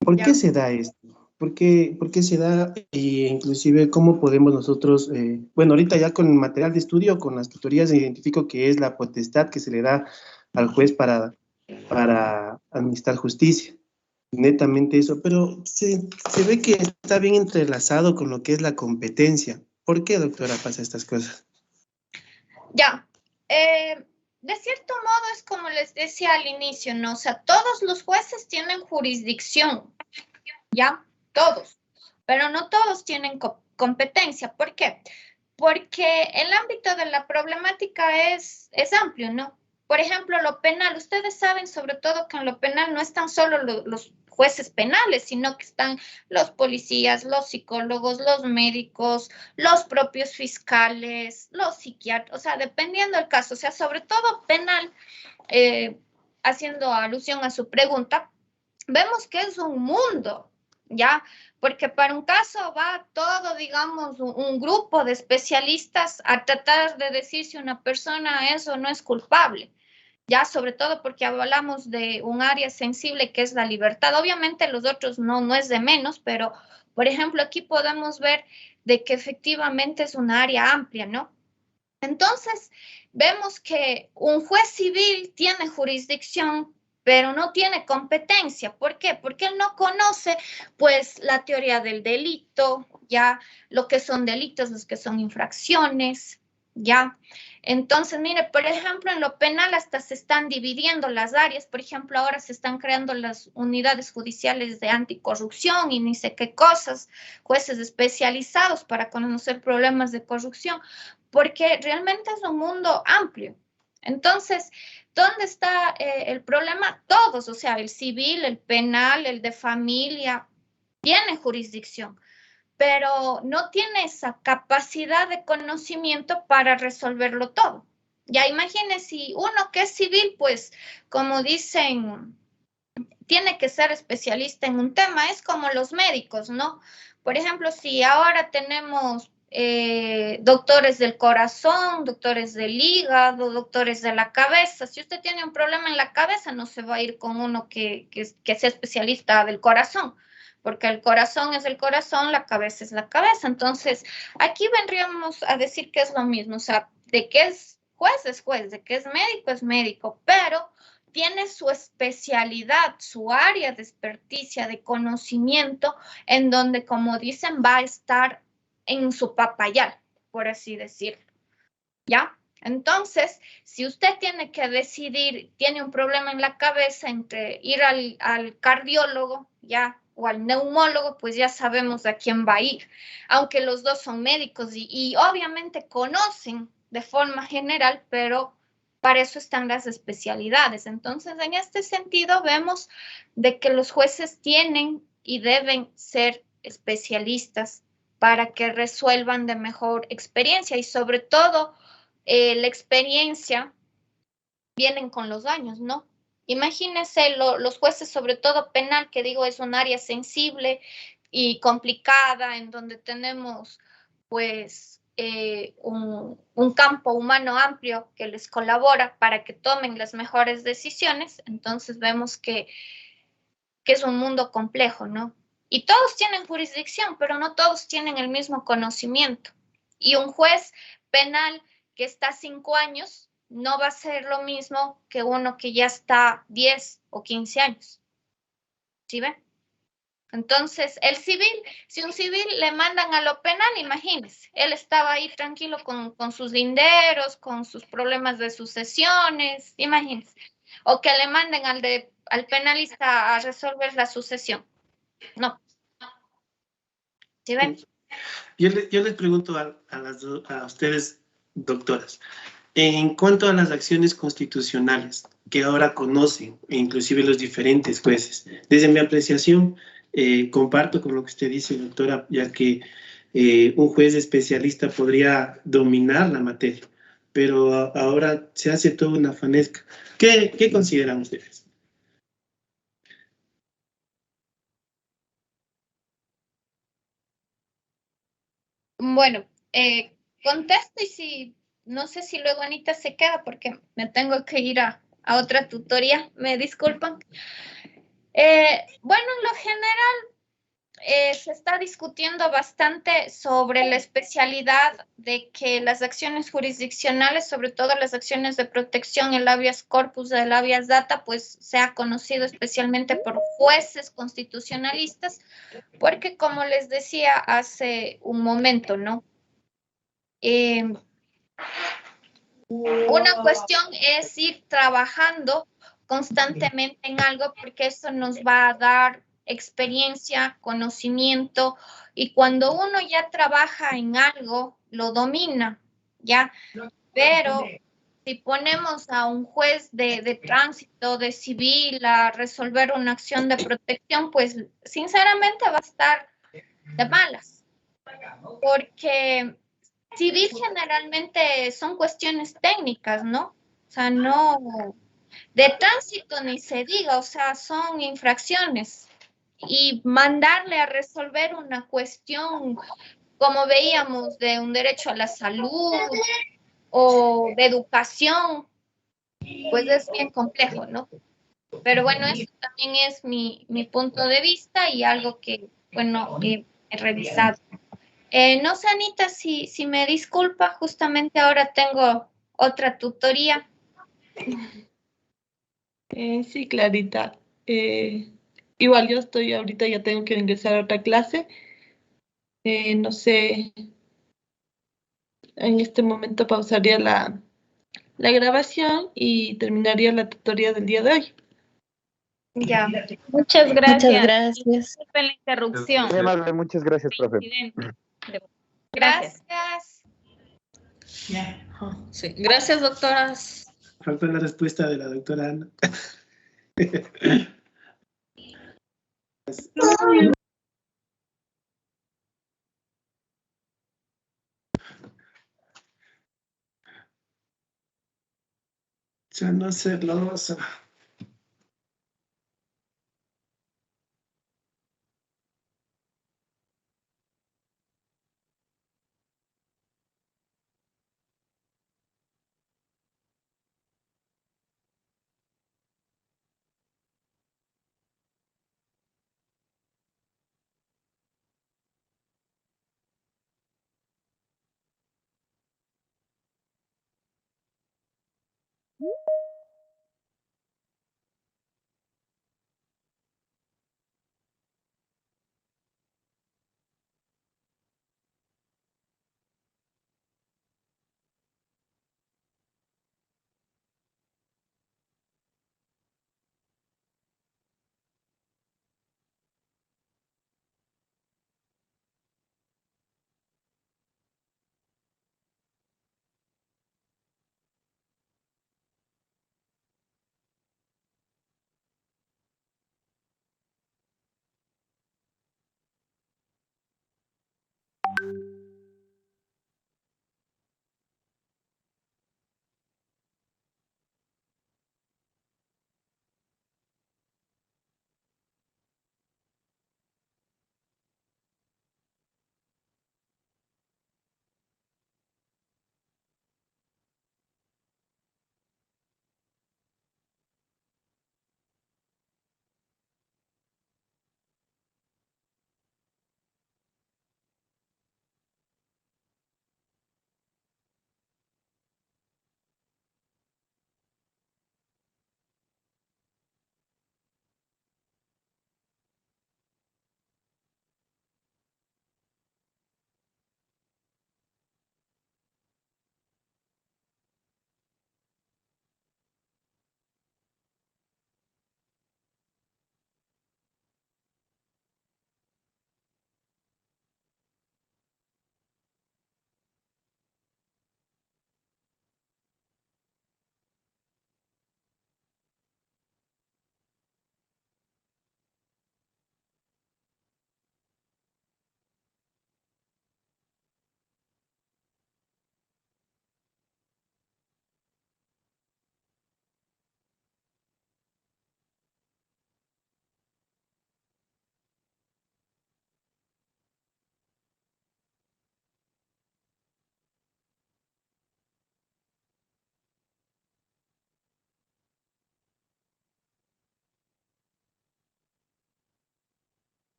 ¿Por qué se da esto? ¿Por qué se da? Y inclusive, ¿cómo podemos nosotros, bueno, ahorita ya con el material de estudio, con las tutorías, identifico que es la potestad que se le da al juez para administrar justicia. Netamente eso, pero se ve que está bien entrelazado con lo que es la competencia. ¿Por qué, doctora, pasa estas cosas? Ya, de cierto modo es como les decía al inicio, ¿no? O sea, todos los jueces tienen jurisdicción, ¿ya? Todos, pero no todos tienen competencia. ¿Por qué? Porque el ámbito de la problemática es amplio, ¿no? Por ejemplo, lo penal, ustedes saben sobre todo que en lo penal no están solo los jueces penales, sino que están los policías, los psicólogos, los médicos, los propios fiscales, los psiquiatras, o sea, dependiendo del caso, o sea, sobre todo penal, haciendo alusión a su pregunta, vemos que es un mundo, ¿ya? Porque para un caso va todo, digamos, un grupo de especialistas a tratar de decir si una persona es o no es culpable. Ya, sobre todo porque hablamos de un área sensible que es la libertad. Obviamente los otros no es de menos, pero, por ejemplo, aquí podemos ver de que efectivamente es un área amplia, ¿no? Entonces, vemos que un juez civil tiene jurisdicción, pero no tiene competencia. ¿Por qué? Porque él no conoce, pues, la teoría del delito, ya, lo que son delitos, los que son infracciones, ya. Entonces, mire, por ejemplo, en lo penal hasta se están dividiendo las áreas. Por ejemplo, ahora se están creando las unidades judiciales de anticorrupción y ni sé qué cosas, jueces especializados para conocer problemas de corrupción, porque realmente es un mundo amplio. Entonces, ¿dónde está el problema? Todos, o sea, el civil, el penal, el de familia, tienen jurisdicción, pero no tiene esa capacidad de conocimiento para resolverlo todo. Ya imagínense, si uno que es civil, pues, como dicen, tiene que ser especialista en un tema, es como los médicos, ¿no? Por ejemplo, si ahora tenemos doctores del corazón, doctores del hígado, doctores de la cabeza. Si usted tiene un problema en la cabeza, no se va a ir con uno que sea especialista del corazón, porque el corazón es el corazón, la cabeza es la cabeza. Entonces, aquí vendríamos a decir que es lo mismo, o sea, de que es juez, de que es médico, pero tiene su especialidad, su área de experticia, de conocimiento, en donde, como dicen, va a estar en su papayal, por así decirlo, ¿ya? Entonces, si usted tiene que decidir, tiene un problema en la cabeza entre ir al cardiólogo, ya, o al neumólogo, pues ya sabemos a quién va a ir, aunque los dos son médicos y obviamente conocen de forma general, pero para eso están las especialidades. Entonces, en este sentido, vemos de que los jueces tienen y deben ser especialistas para que resuelvan de mejor experiencia y sobre todo la experiencia vienen con los años, ¿no? Imagínense los jueces, sobre todo penal, que digo es un área sensible y complicada, en donde tenemos pues un campo humano amplio que les colabora para que tomen las mejores decisiones. Entonces vemos que es un mundo complejo, ¿no? Y todos tienen jurisdicción, pero no todos tienen el mismo conocimiento. Y un juez penal que está 5 años no va a ser lo mismo que uno que ya está 10 o 15 años. ¿Sí ven? Entonces, el civil, si un civil le mandan a lo penal, imagínense, él estaba ahí tranquilo con sus linderos, con sus problemas de sucesiones, imagínense. O que le manden al penalista a resolver la sucesión. No. ¿Sí ven? Yo les pregunto a ustedes, doctoras, en cuanto a las acciones constitucionales que ahora conocen, e inclusive los diferentes jueces, desde mi apreciación, comparto con lo que usted dice, doctora, ya que un juez especialista podría dominar la materia, pero ahora se hace toda una fanesca. ¿Qué consideran ustedes? Bueno, contesto y si, no sé si luego Anita se queda porque me tengo que ir a otra tutoría, me disculpan. Bueno, en lo general se está discutiendo bastante sobre la especialidad de que las acciones jurisdiccionales, sobre todo las acciones de protección, el habeas corpus, el habeas data, pues sea conocido especialmente por jueces constitucionalistas, porque como les decía hace un momento, ¿no? Una cuestión es ir trabajando constantemente en algo porque eso nos va a dar experiencia, conocimiento y cuando uno ya trabaja en algo, lo domina, ¿ya? Pero si ponemos a un juez de tránsito, de civil, a resolver una acción de protección, pues sinceramente va a estar de malas, porque civil generalmente son cuestiones técnicas, ¿no? O sea, no, de tránsito ni se diga, o sea, son infracciones. Y mandarle a resolver una cuestión, como veíamos, de un derecho a la salud o de educación, pues es bien complejo, ¿no? Pero bueno, eso también es mi punto de vista y algo que, bueno, he revisado. No sé, Anita, si me disculpa, justamente ahora tengo otra tutoría. Sí, Clarita. Igual yo estoy ahorita, ya tengo que ingresar a otra clase. No sé, en este momento pausaría la grabación y terminaría la tutoría del día de hoy. Ya. Muchas gracias. Muchas gracias. Disculpen la interrupción. Muy amable, muchas gracias, profe. Gracias. Sí. Gracias, doctoras. Falta la respuesta de la doctora Ana. Ya no celosa.